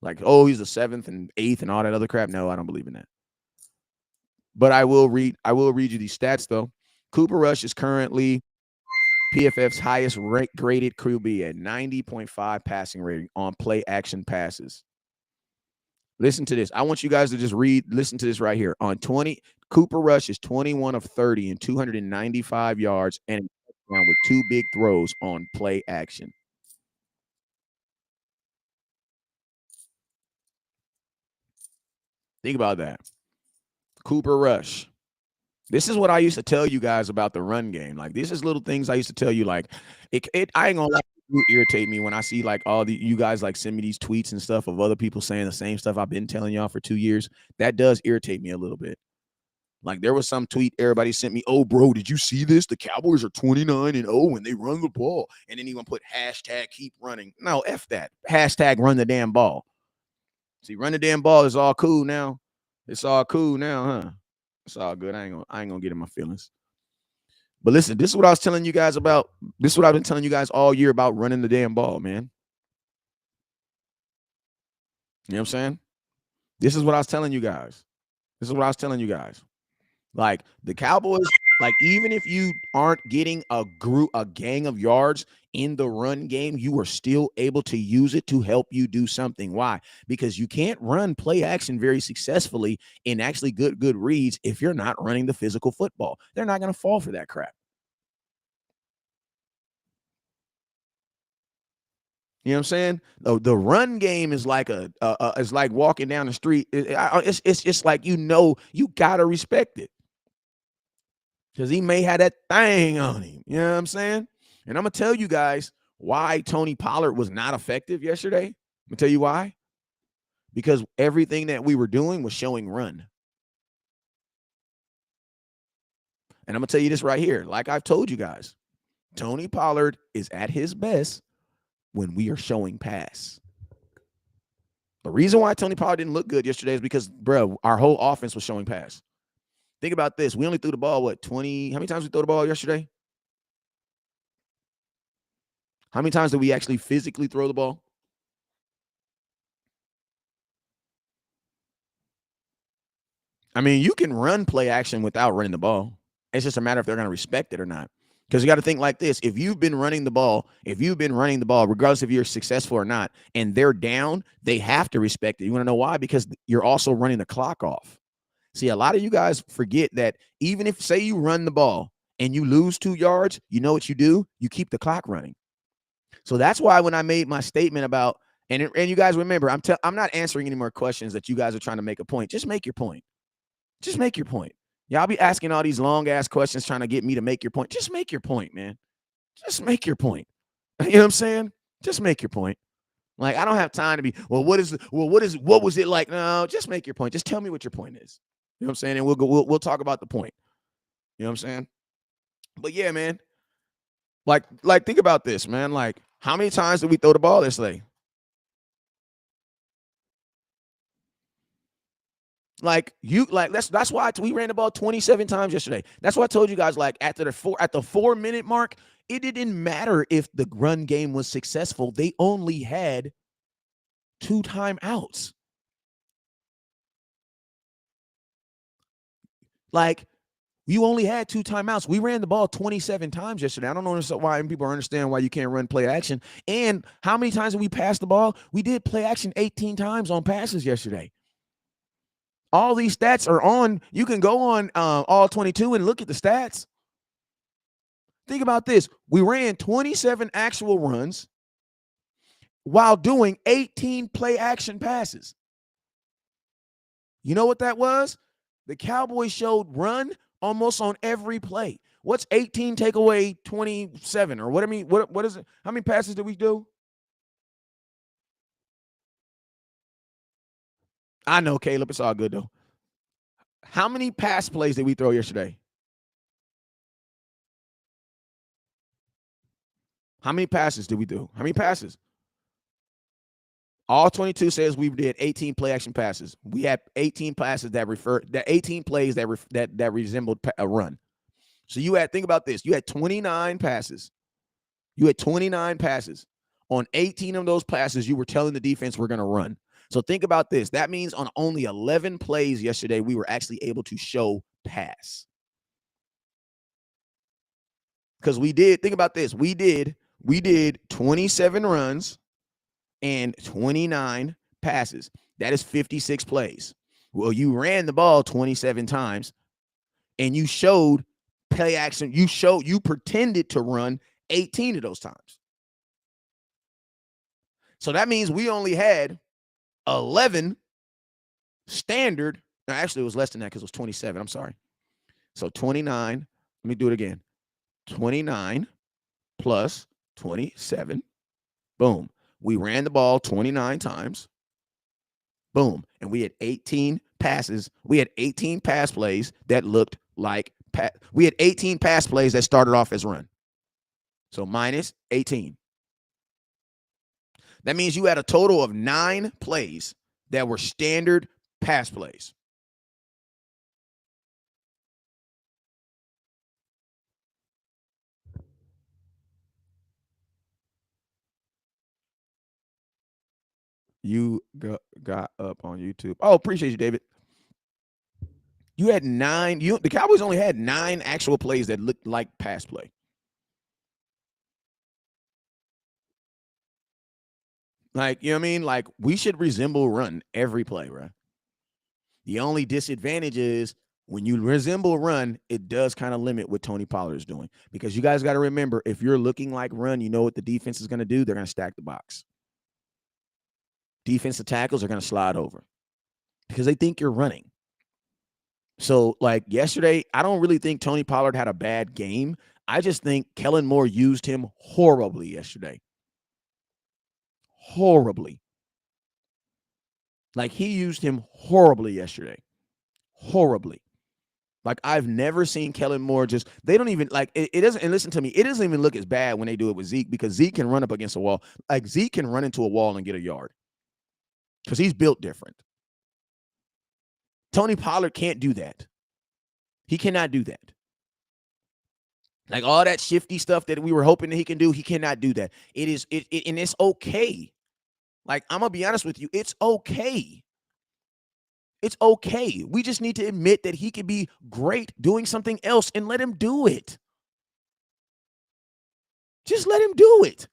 Like, oh, he's the 7th and 8th and all that other crap. No, I don't believe in that. But I will read you these stats, though. Cooper Rush is currently PFF's highest graded QB at 90.5 passing rating on play action passes. Listen to this. I want you guys to just listen to this right here. On 20, Cooper Rush is 21 of 30 and 295 yards and a touchdown with 2 big throws on play action. Think about that. Cooper Rush. This is what I used to tell you guys about the run game. Like, this is little things I used to tell you. Like, I ain't gonna lie, it irritate me when I see like all you guys like send me these tweets and stuff of other people saying the same stuff I've been telling y'all for 2 years. That does irritate me a little bit. Like, there was some tweet everybody sent me, oh, bro, did you see this? The Cowboys are 29-0 when they run the ball. And then even put hashtag keep running. No, F that. Hashtag run the damn ball. See, run the damn ball is all cool now. It's all cool now, huh? It's all good. I ain't gonna get in my feelings. But listen, this is what I was telling you guys about. This is what I've been telling you guys all year about running the damn ball, man. You know what I'm saying? This is what I was telling you guys. Like, the Cowboys, like, even if you aren't getting a gang of yards in the run game, you are still able to use it to help you do something. Why? Because you can't run play action very successfully in actually good reads if you're not running the physical football. They're not going to fall for that crap. You know what I'm saying? The run game is like it's like walking down the street. It's just like, you gotta respect it. Because he may have that thing on him. You know what I'm saying? And I'm going to tell you guys why Tony Pollard was not effective yesterday. I'm going to tell you why. Because everything that we were doing was showing run. And I'm going to tell you this right here. Like I've told you guys, Tony Pollard is at his best when we are showing pass. The reason why Tony Pollard didn't look good yesterday is because, bro, our whole offense was showing pass. Think about this. We only threw the ball, 20? How many times we threw the ball yesterday? How many times did we actually physically throw the ball? I mean, you can run play action without running the ball. It's just a matter if they're going to respect it or not. Because you got to think like this. If you've been running the ball, regardless if you're successful or not, and they're down, they have to respect it. You want to know why? Because you're also running the clock off. See, a lot of you guys forget that even if, say, you run the ball and you lose 2 yards, you know what you do? You keep the clock running. So that's why when I made my statement about, and you guys remember, I'm not answering any more questions that you guys are trying to make a point. Just make your point. Just make your point. Y'all be asking all these long ass questions trying to get me to make your point. Just make your point, man. Just make your point. You know what I'm saying? Just make your point. Like, I don't have time to be, what was it like? No, just make your point. Just tell me what your point is. You know what I'm saying? And we'll talk about the point. You know what I'm saying? But yeah, man. Like think about this, man. Like, how many times did we throw the ball yesterday? That's why we ran the ball 27 times yesterday. That's why I told you guys, like, at the 4-minute mark, it didn't matter if the run game was successful. They only had 2 timeouts. Like, you only had 2 timeouts. We ran the ball 27 times yesterday. I don't know why people understand why you can't run play action. And how many times did we pass the ball? We did play action 18 times on passes yesterday. All these stats are on. You can go on all 22 and look at the stats. Think about this. We ran 27 actual runs while doing 18 play action passes. You know what that was? The Cowboys showed run almost on every play. What's 18 take away 27? Or what I mean, what is it? How many passes did we do? I know, Caleb. It's all good, though. How many pass plays did we throw yesterday? How many passes did we do? How many passes? All 22 says we did 18 play action passes. We had 18 passes that 18 plays that resembled a run. So you had, think about this. You had 29 passes. You had 29 passes. On 18 of those passes, you were telling the defense we're going to run. So think about this. That means on only 11 plays yesterday, we were actually able to show pass. Because we did, think about this. We did 27 runs and 29 passes. That is 56 plays. Well, you ran the ball 27 times and you showed play action. You pretended to run 18 of those times. So that means we only had 11 standard. No, actually, it was less than that because it was 27. I'm sorry. So 29. Let me do it again. 29 plus 27. Boom. We ran the ball 29 times. Boom. And we had 18 passes. We had 18 pass plays that looked like we had 18 pass plays that started off as run. So minus 18. That means you had a total of 9 plays that were standard pass plays. You got up on YouTube. Oh, appreciate you, David. You had 9. The Cowboys only had 9 actual plays that looked like pass play. Like, you know what I mean? Like, we should resemble run every play, right? The only disadvantage is when you resemble run, it does kind of limit what Tony Pollard is doing. Because you guys got to remember, if you're looking like run, you know what the defense is going to do? They're going to stack the box. Defensive tackles are going to slide over because they think you're running. So, like yesterday, I don't really think Tony Pollard had a bad game. I just think Kellen Moore used him horribly yesterday. Horribly. Like, he used him horribly yesterday. Horribly. Like, I've never seen Kellen Moore just, they don't even, like, it doesn't, and listen to me, it doesn't even look as bad when they do it with Zeke because Zeke can run up against a wall. Like, Zeke can run into a wall and get a yard because he's built different. Tony Pollard can't do that. He cannot do that. Like, all that shifty stuff that we were hoping that he can do, he cannot do that. And it's okay. Like, I'm going to be honest with you, it's okay. It's okay. We just need to admit that he could be great doing something else and let him do it. Just let him do it.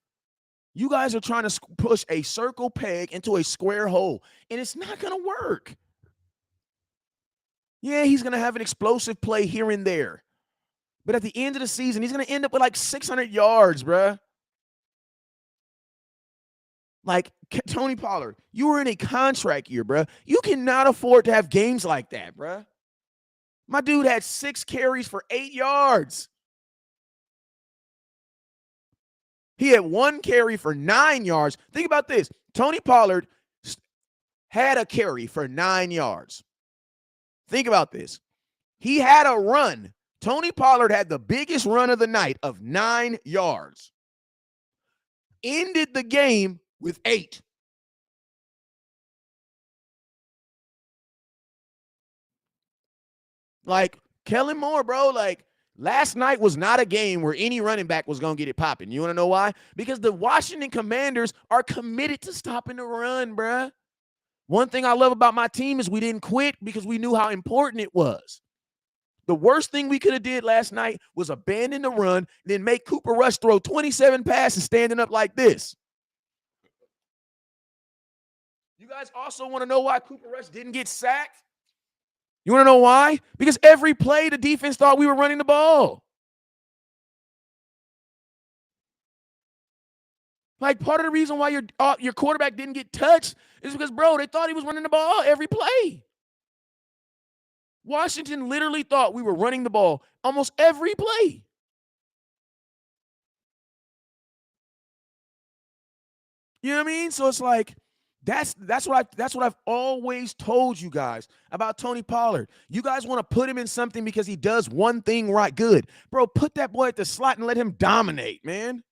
You guys are trying to push a circle peg into a square hole, and it's not going to work. Yeah, he's going to have an explosive play here and there. But at the end of the season, he's going to end up with like 600 yards, bruh. Like, Tony Pollard, you were in a contract year, bruh. You cannot afford to have games like that, bruh. My dude had 6 carries for 8 yards. He had 1 carry for 9 yards. Think about this. Tony Pollard had a carry for 9 yards. Think about this. He had a run. Tony Pollard had the biggest run of the night of 9 yards. Ended the game with 8. Like, Kellen Moore, bro, like, last night was not a game where any running back was going to get it popping. You want to know why? Because the Washington Commanders are committed to stopping the run, bruh. One thing I love about my team is we didn't quit because we knew how important it was. The worst thing we could have did last night was abandon the run, then make Cooper Rush throw 27 passes standing up like this. You guys also want to know why Cooper Rush didn't get sacked? You want to know why? Because every play, the defense thought we were running the ball. Like, part of the reason why your quarterback didn't get touched is because, bro, they thought he was running the ball every play. Washington literally thought we were running the ball almost every play. You know what I mean? So it's like, that's what I've always told you guys about Tony Pollard. You guys want to put him in something because he does one thing right good. Bro, put that boy at the slot and let him dominate, man.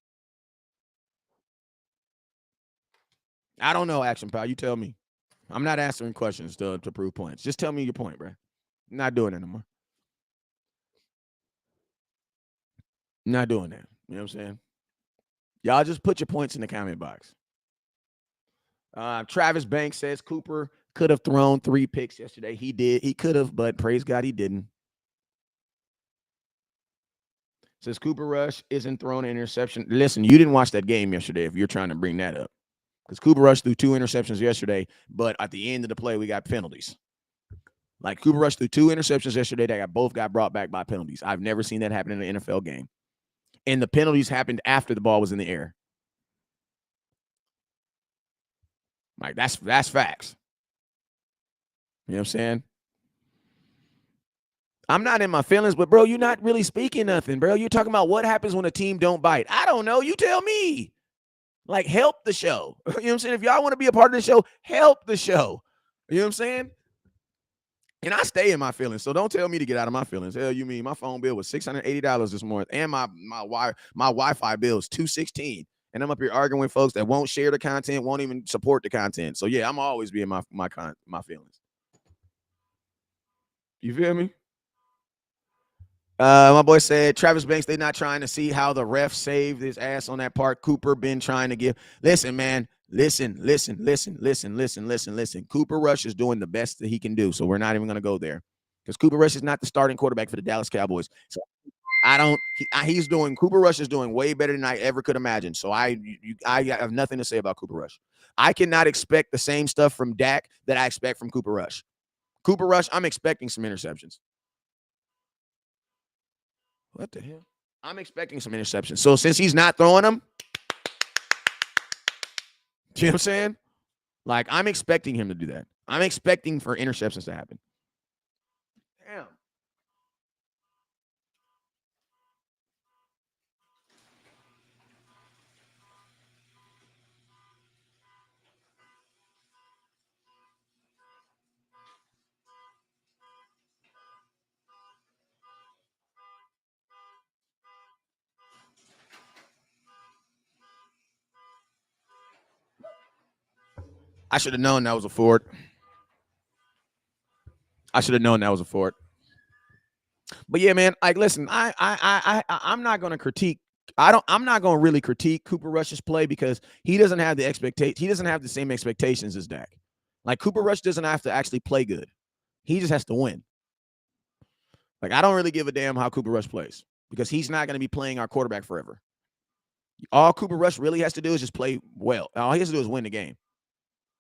I don't know, Action Pal. You tell me. I'm not answering questions to prove points. Just tell me your point, bro. I'm not doing it anymore. I'm not doing that. You know what I'm saying? Y'all just put your points in the comment box. Travis Banks says Cooper could have thrown 3 picks yesterday. He did. He could have, but praise God he didn't. Says Cooper Rush isn't throwing an interception. Listen, you didn't watch that game yesterday if you're trying to bring that up. Because Cooper Rush threw 2 interceptions yesterday, but at the end of the play, we got penalties. Like, Cooper Rush threw 2 interceptions yesterday that both got brought back by penalties. I've never seen that happen in an NFL game. And the penalties happened after the ball was in the air. Like, that's facts. You know what I'm saying? I'm not in my feelings, but, bro, you're not really speaking nothing, bro. You're talking about what happens when a team don't bite. I don't know. You tell me. Like, help the show. You know what I'm saying? If y'all want to be a part of the show, help the show. You know what I'm saying? And I stay in my feelings, so don't tell me to get out of my feelings. Hell, you mean my phone bill was $680 this month, and my Wi-Fi bill is $216. And I'm up here arguing with folks that won't share the content, won't even support the content. So yeah, I'm always being my feelings. You feel me? My boy said Travis Banks, they're not trying to see how the ref saved his ass on that part. Cooper been trying to give. Listen, man. Listen. Cooper Rush is doing the best that he can do. So we're not even going to go there. Because Cooper Rush is not the starting quarterback for the Dallas Cowboys. So Cooper Rush is doing way better than I ever could imagine. So I have nothing to say about Cooper Rush. I cannot expect the same stuff from Dak that I expect from Cooper Rush. Cooper Rush, I'm expecting some interceptions. What the hell? I'm expecting some interceptions. So since he's not throwing them, you know what I'm saying? Like, I'm expecting him to do that. I'm expecting for interceptions to happen. Damn. I should have known that was a Ford. But yeah, man, like, listen, I'm not going to critique. I'm not going to really critique Cooper Rush's play because he doesn't have the expectation. He doesn't have the same expectations as Dak. Like, Cooper Rush doesn't have to actually play good. He just has to win. Like, I don't really give a damn how Cooper Rush plays because he's not going to be playing our quarterback forever. All Cooper Rush really has to do is just play well. All he has to do is win the game.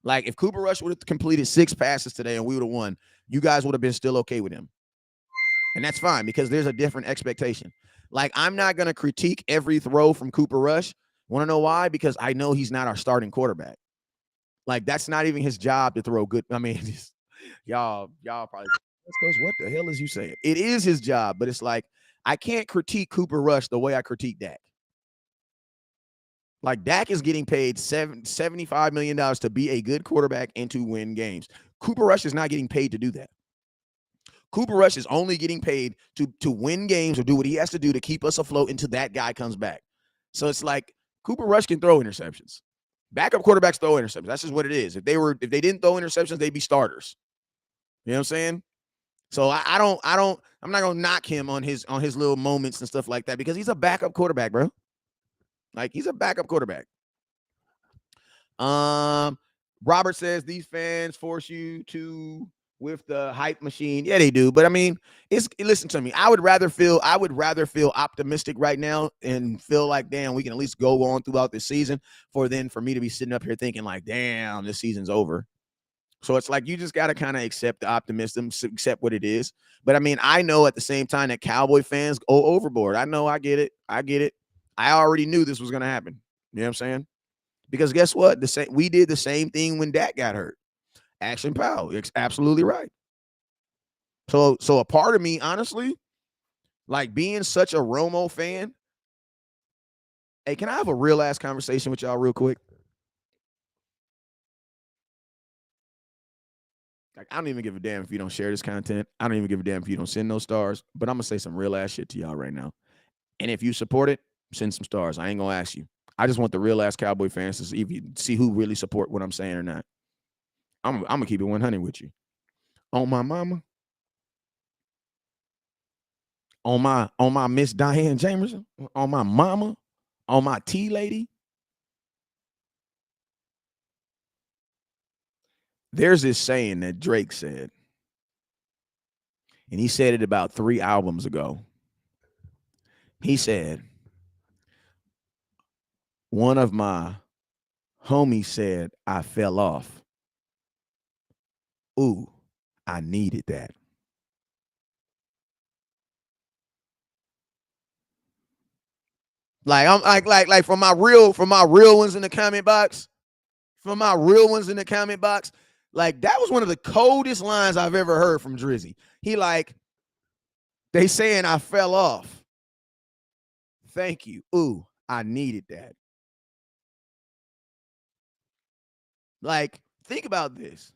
Like, if Cooper Rush would have completed 6 passes today and we would have won, you guys would have been still okay with him. And that's fine because there's a different expectation. Like, I'm not going to critique every throw from Cooper Rush. Want to know why? Because I know he's not our starting quarterback. Like, that's not even his job to throw good. I mean, y'all probably, what the hell is you saying? It is his job, but it's like, I can't critique Cooper Rush the way I critique Dak. Like, Dak is getting paid $75 million to be a good quarterback and to win games. Cooper Rush is not getting paid to do that. Cooper Rush is only getting paid to win games or do what he has to do to keep us afloat until that guy comes back. So it's like, Cooper Rush can throw interceptions. Backup quarterbacks throw interceptions. That's just what it is. If they didn't throw interceptions, they'd be starters. You know what I'm saying? So I'm not gonna knock him on his little moments and stuff like that because he's a backup quarterback, bro. Like, he's a backup quarterback. Robert says these fans force you to with the hype machine. Yeah, they do. But I mean, listen to me. I would rather feel optimistic right now and feel like, damn, we can at least go on throughout this season for me to be sitting up here thinking like, damn, this season's over. So it's like, you just got to kind of accept the optimism, accept what it is. But I mean, I know at the same time that Cowboy fans go overboard. I know, I get it. I already knew this was going to happen. You know what I'm saying? Because guess what? We did the same thing when Dak got hurt. Action Powell. It's absolutely right. So a part of me, honestly, like being such a Romo fan. Hey, can I have a real ass conversation with y'all real quick? Like, I don't even give a damn if you don't share this content. I don't even give a damn if you don't send no stars. But I'm gonna say some real ass shit to y'all right now. And if you support it, send some stars. I ain't gonna ask you. I just want the real ass Cowboy fans to see who really support what I'm saying or not. I'm gonna keep it 100 with you. On my mama, on my Miss Diane Jamerson, on my mama, on my tea lady. There's this saying that Drake said, and he said it about 3 albums ago. He said, one of my homies said, I fell off. Ooh, I needed that. Like I'm like from my real ones in the comment box, like that was one of the coldest lines I've ever heard from Drizzy. He like, they saying I fell off. Thank you. Ooh, I needed that. Like, think about this.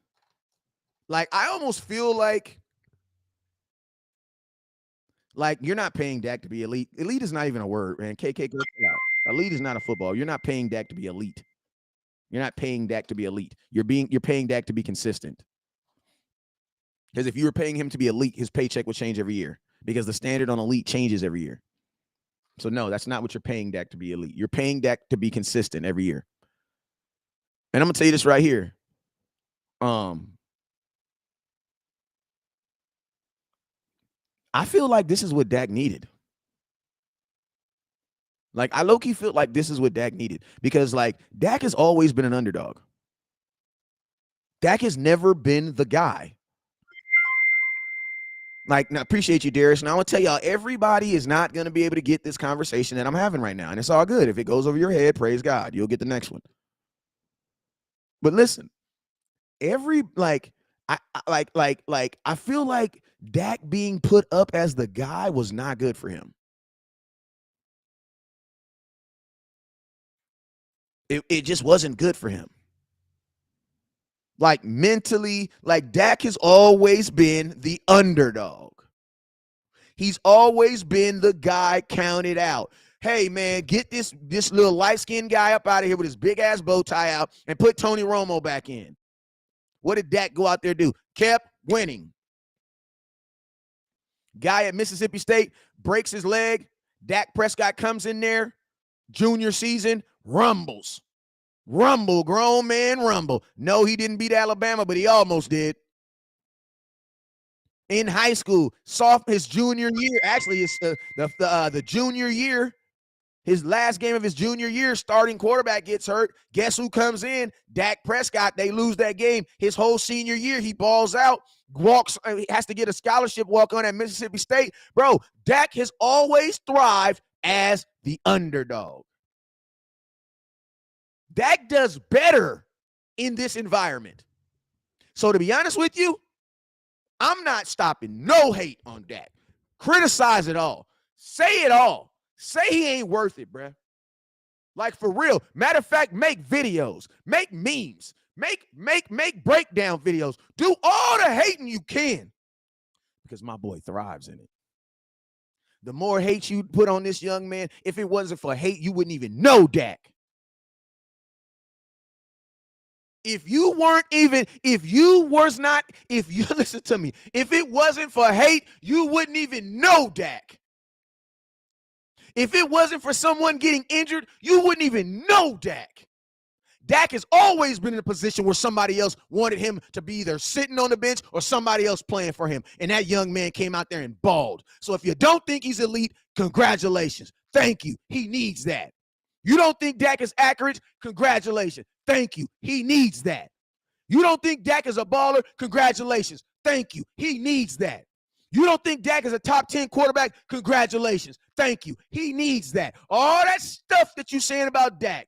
Like, I almost feel like you're not paying Dak to be elite. Elite is not even a word, man. KK, go out. Elite is not a football. You're not paying Dak to be elite. You're not paying Dak to be elite. You're paying Dak to be consistent. Because if you were paying him to be elite, his paycheck would change every year. Because the standard on elite changes every year. So no, that's not what you're paying Dak to be elite. You're paying Dak to be consistent every year. And I'm gonna tell you this right here. I feel like this is what Dak needed. Like, I low-key feel like this is what Dak needed. Because, like, Dak has always been an underdog. Dak has never been the guy. Like, now, appreciate you, Darius. And I want to tell y'all, everybody is not going to be able to get this conversation that I'm having right now. And it's all good. If it goes over your head, praise God. You'll get the next one. But listen, I feel like Dak being put up as the guy was not good for him. It just wasn't good for him. Like, mentally, like, Dak has always been the underdog. He's always been the guy counted out. Hey, man, get this little light-skinned guy up out of here with his big-ass bow tie out and put Tony Romo back in. What did Dak go out there do? Kept winning. Guy at Mississippi State breaks his leg. Dak Prescott comes in there. Junior season, rumbles. Rumble, grown man rumble. No, he didn't beat Alabama, but he almost did. In high school, his junior year, actually, it's the junior year, his last game of his junior year, starting quarterback gets hurt. Guess who comes in? Dak Prescott. They lose that game. His whole senior year, he balls out, he has to get a scholarship walk on at Mississippi State. Bro, Dak has always thrived as the underdog. Dak does better in this environment. So to be honest with you, I'm not stopping no hate on Dak. Criticize it all. Say it all. Say he ain't worth it, bruh. Like, for real. Matter of fact, make videos. Make memes. Make breakdown videos. Do all the hating you can. Because my boy thrives in it. The more hate you put on this young man, if it wasn't for hate, you wouldn't even know Dak. If you listen to me, if it wasn't for hate, you wouldn't even know Dak. If it wasn't for someone getting injured, you wouldn't even know Dak. Dak has always been in a position where somebody else wanted him to be either sitting on the bench or somebody else playing for him. And that young man came out there and balled. So if you don't think he's elite, congratulations. Thank you. He needs that. You don't think Dak is accurate? Congratulations. Thank you. He needs that. You don't think Dak is a baller? Congratulations. Thank you. He needs that. You don't think Dak is a top 10 quarterback? Congratulations. Thank you. He needs that. All that stuff that you're saying about Dak,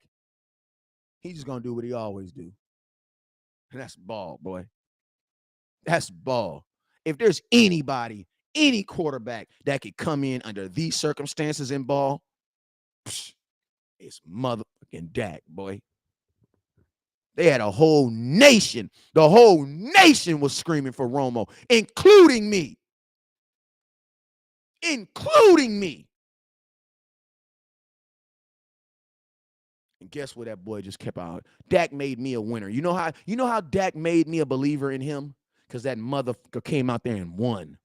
He's just gonna do what he always do. And that's ball, boy. That's ball. If there's anybody, any quarterback that could come in under these circumstances in ball, it's motherfucking Dak, boy. They had a whole nation. The whole nation was screaming for Romo, including me. Including me. And guess what? That boy just kept out. Dak made me a winner. You know how Dak made me a believer in him? Because that motherfucker came out there and won.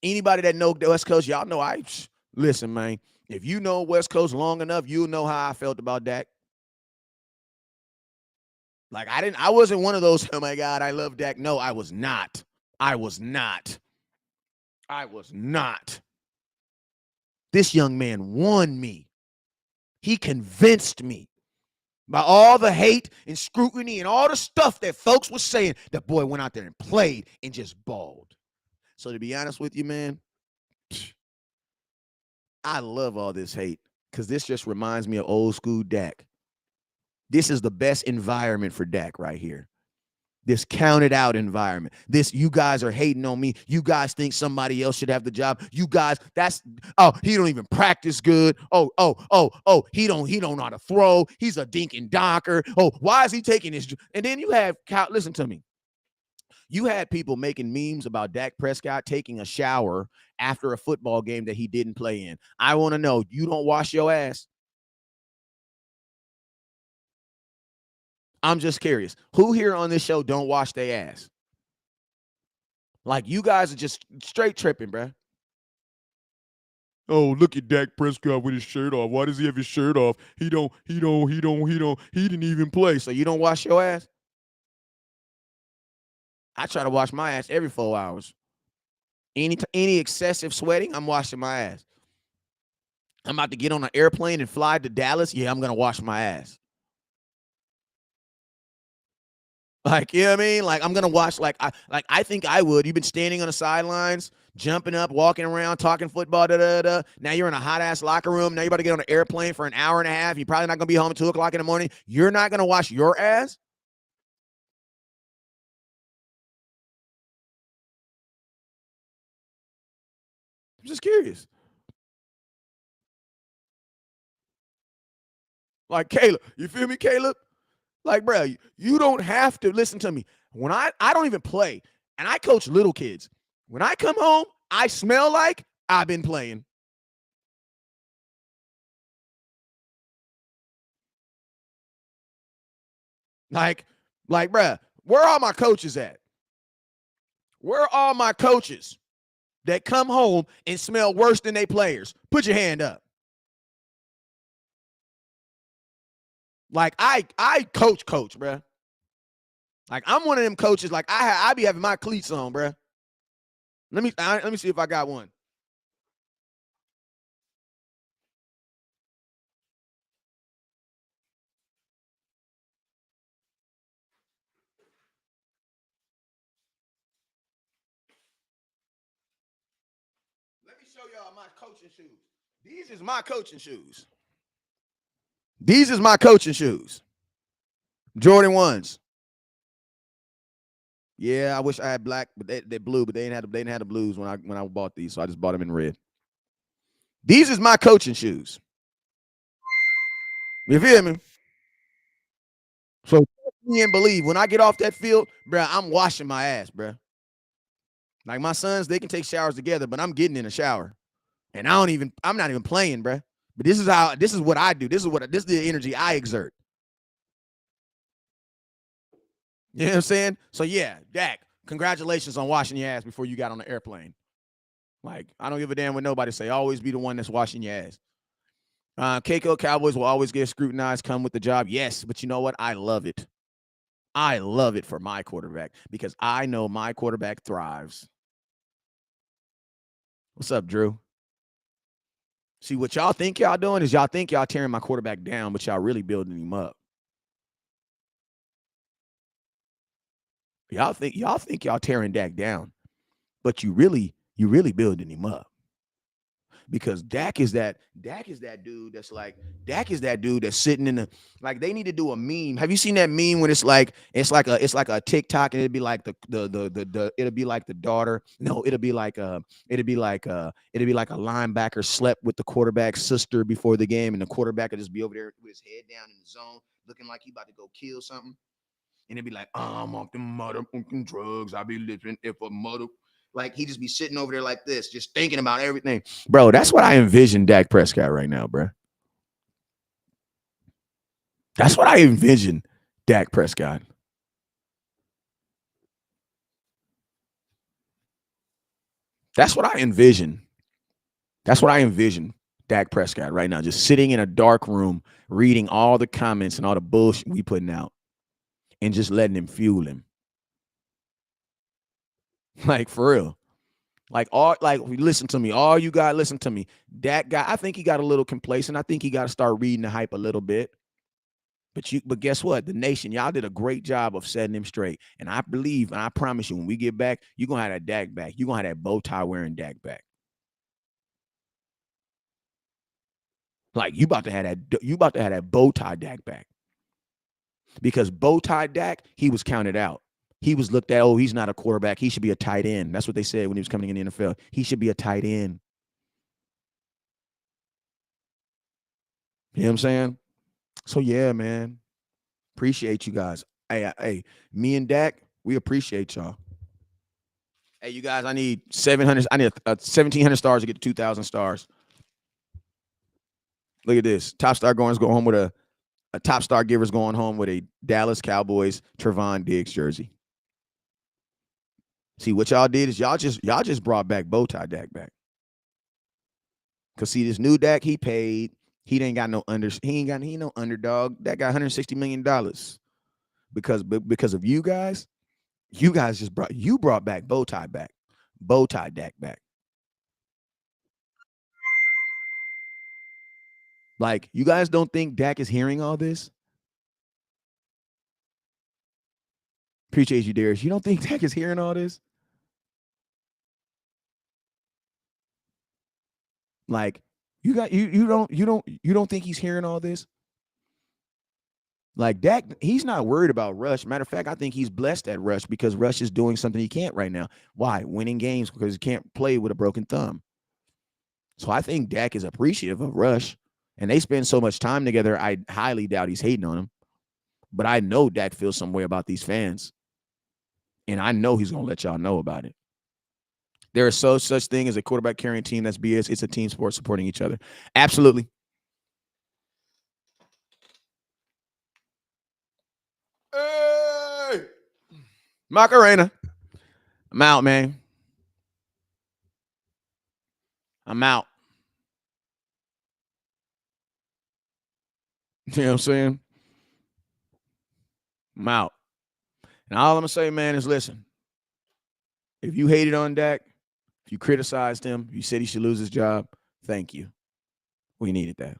Anybody that know the West Coast, y'all know listen, man. If you know West Coast long enough, you'll know how I felt about Dak. Like I wasn't one of those, oh my God, I love Dak. No, I was not. I was not. This young man won me. He convinced me. By all the hate and scrutiny and all the stuff that folks were saying, that boy went out there and played and just balled. So to be honest with you, man, I love all this hate because this just reminds me of old school Dak. This is the best environment for Dak right here. This counted out environment. This, you guys are hating on me. You guys think somebody else should have the job. You guys, he don't even practice good. He don't know how to throw. He's a dink and donker. Oh, why is he taking his? And then you have, listen to me. You had people making memes about Dak Prescott taking a shower after a football game that he didn't play in. I want to know, you don't wash your ass? I'm just curious. Who here on this show don't wash their ass? Like, you guys are just straight tripping, bruh. Oh, look at Dak Prescott with his shirt off. Why does he have his shirt off? He didn't even play. So you don't wash your ass? I try to wash my ass every 4 hours. Any excessive sweating, I'm washing my ass. I'm about to get on an airplane and fly to Dallas. Yeah, I'm going to wash my ass. Like, you know what I mean? Like, I'm going to watch, I think I would. You've been standing on the sidelines, jumping up, walking around, talking football, da-da-da. Now you're in a hot-ass locker room. Now you're about to get on an airplane for an hour and a half. You're probably not going to be home at 2 o'clock in the morning. You're not going to wash your ass? I'm just curious. Like, Caleb, you feel me, Caleb? Like, bro, you don't have to listen to me. When I don't even play, and I coach little kids. When I come home, I smell like I've been playing. Like, bro, where are all my coaches at? Where are all my coaches that come home and smell worse than they players? Put your hand up. Like, I coach, bro. Like, I'm one of them coaches. Like, I be having my cleats on, bro. Let me see if I got one. Let me show y'all my coaching shoes. These is my coaching shoes. These is my coaching shoes. Jordan 1s. Yeah, I wish I had black, but they're blue, but they didn't have the blues when I bought these, so I just bought them in red. These is my coaching shoes. You feel me? So me and believe when I get off that field, bro, I'm washing my ass, bro. Like, my sons, they can take showers together, but I'm getting in a shower, and I'm not even playing, bro. But this is what I do. This is the energy I exert. You know what I'm saying? So yeah, Dak, congratulations on washing your ass before you got on the airplane. Like, I don't give a damn what nobody say. Always be the one that's washing your ass. Keiko, Cowboys will always get scrutinized, come with the job. Yes, but you know what? I love it. I love it for my quarterback because I know my quarterback thrives. What's up, Drew? See, what y'all think y'all doing is y'all think y'all tearing my quarterback down, but y'all really building him up. Y'all think y'all tearing Dak down, but you really building him up. because Dak is that dude Dak is that dude that's sitting in the, like, they need to do a meme. Have you seen that meme when it's like a TikTok, and it'd be like the it'll be like the daughter. No, it'll be like a linebacker slept with the quarterback's sister before the game, and the quarterback will just be over there with his head down in the zone, looking like he about to go kill something. And it'd be like, I'm off the motherfucking drugs. I be living if a mother. Like, he just be sitting over there like this, just thinking about everything. Bro, that's what I envision Dak Prescott right now, bro. That's what I envision Dak Prescott. That's what I envision. That's what I envision Dak Prescott right now, just sitting in a dark room, reading all the comments and all the bullshit we putting out, and just letting him fuel him. Like, for real. Listen to me. All you guys, listen to me. That guy, I think he got a little complacent. I think he got to start reading the hype a little bit. But guess what? The nation, y'all did a great job of setting him straight. And I believe, and I promise you, when we get back, you're gonna have that Dak back. You're gonna have that bow tie wearing Dak back. Like, you about to have that bow tie Dak back. Because bow tie Dak, he was counted out. He was looked at, oh, he's not a quarterback. He should be a tight end. That's what they said when he was coming in the NFL. He should be a tight end. You know what I'm saying? So, yeah, man. Appreciate you guys. Hey, me and Dak, we appreciate y'all. Hey, you guys, I need 700. I need 1,700 stars to get to 2,000 stars. Look at this. Top star goers go home with a top star givers going home with a Dallas Cowboys Trevon Diggs jersey. See, what y'all did is y'all just brought back bow tie Dak back. Cause see, this new Dak, he paid. He ain't no underdog. That got $160 million. Because of you guys just brought back bow tie Dak back. Like, you guys don't think Dak is hearing all this? Appreciate you, Darius. You don't think Dak is hearing all this? Like, you don't think he's hearing all this? Like, Dak, he's not worried about Rush. Matter of fact, I think he's blessed at Rush because Rush is doing something he can't right now. Why? Winning games, because he can't play with a broken thumb. So I think Dak is appreciative of Rush, and they spend so much time together. I highly doubt he's hating on him. But I know Dak feels some way about these fans, and I know he's going to let y'all know about it. There is such thing as a quarterback carrying team. That's BS. It's a team sport supporting each other. Absolutely. Hey, Macarena. I'm out, man. I'm out. You know what I'm saying? I'm out. And all I'm going to say, man, is listen. If you hated on Dak, if you criticized him, if you said he should lose his job, thank you. We needed that.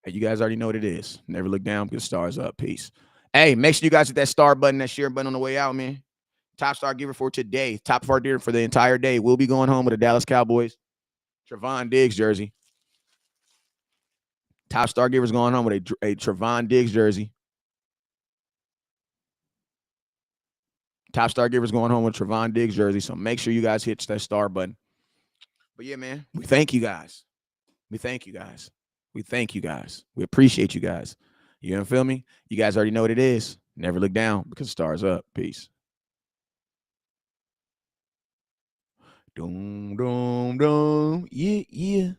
Hey, you guys already know what it is. Never look down, get stars up. Peace. Hey, make sure you guys hit that star button, that share button on the way out, man. Top star giver for today. Top star giver for the entire day. We'll be going home with a Dallas Cowboys Trevon Diggs jersey. Top star givers going home with a Trevon Diggs jersey. Top star givers going home with Trevon Diggs jersey. So make sure you guys hit that star button. But yeah, man, we thank you guys. We thank you guys. We thank you guys. We appreciate you guys. You know, feel me? You guys already know what it is. Never look down because the stars up. Peace. Doom, doom, doom. Yeah, yeah.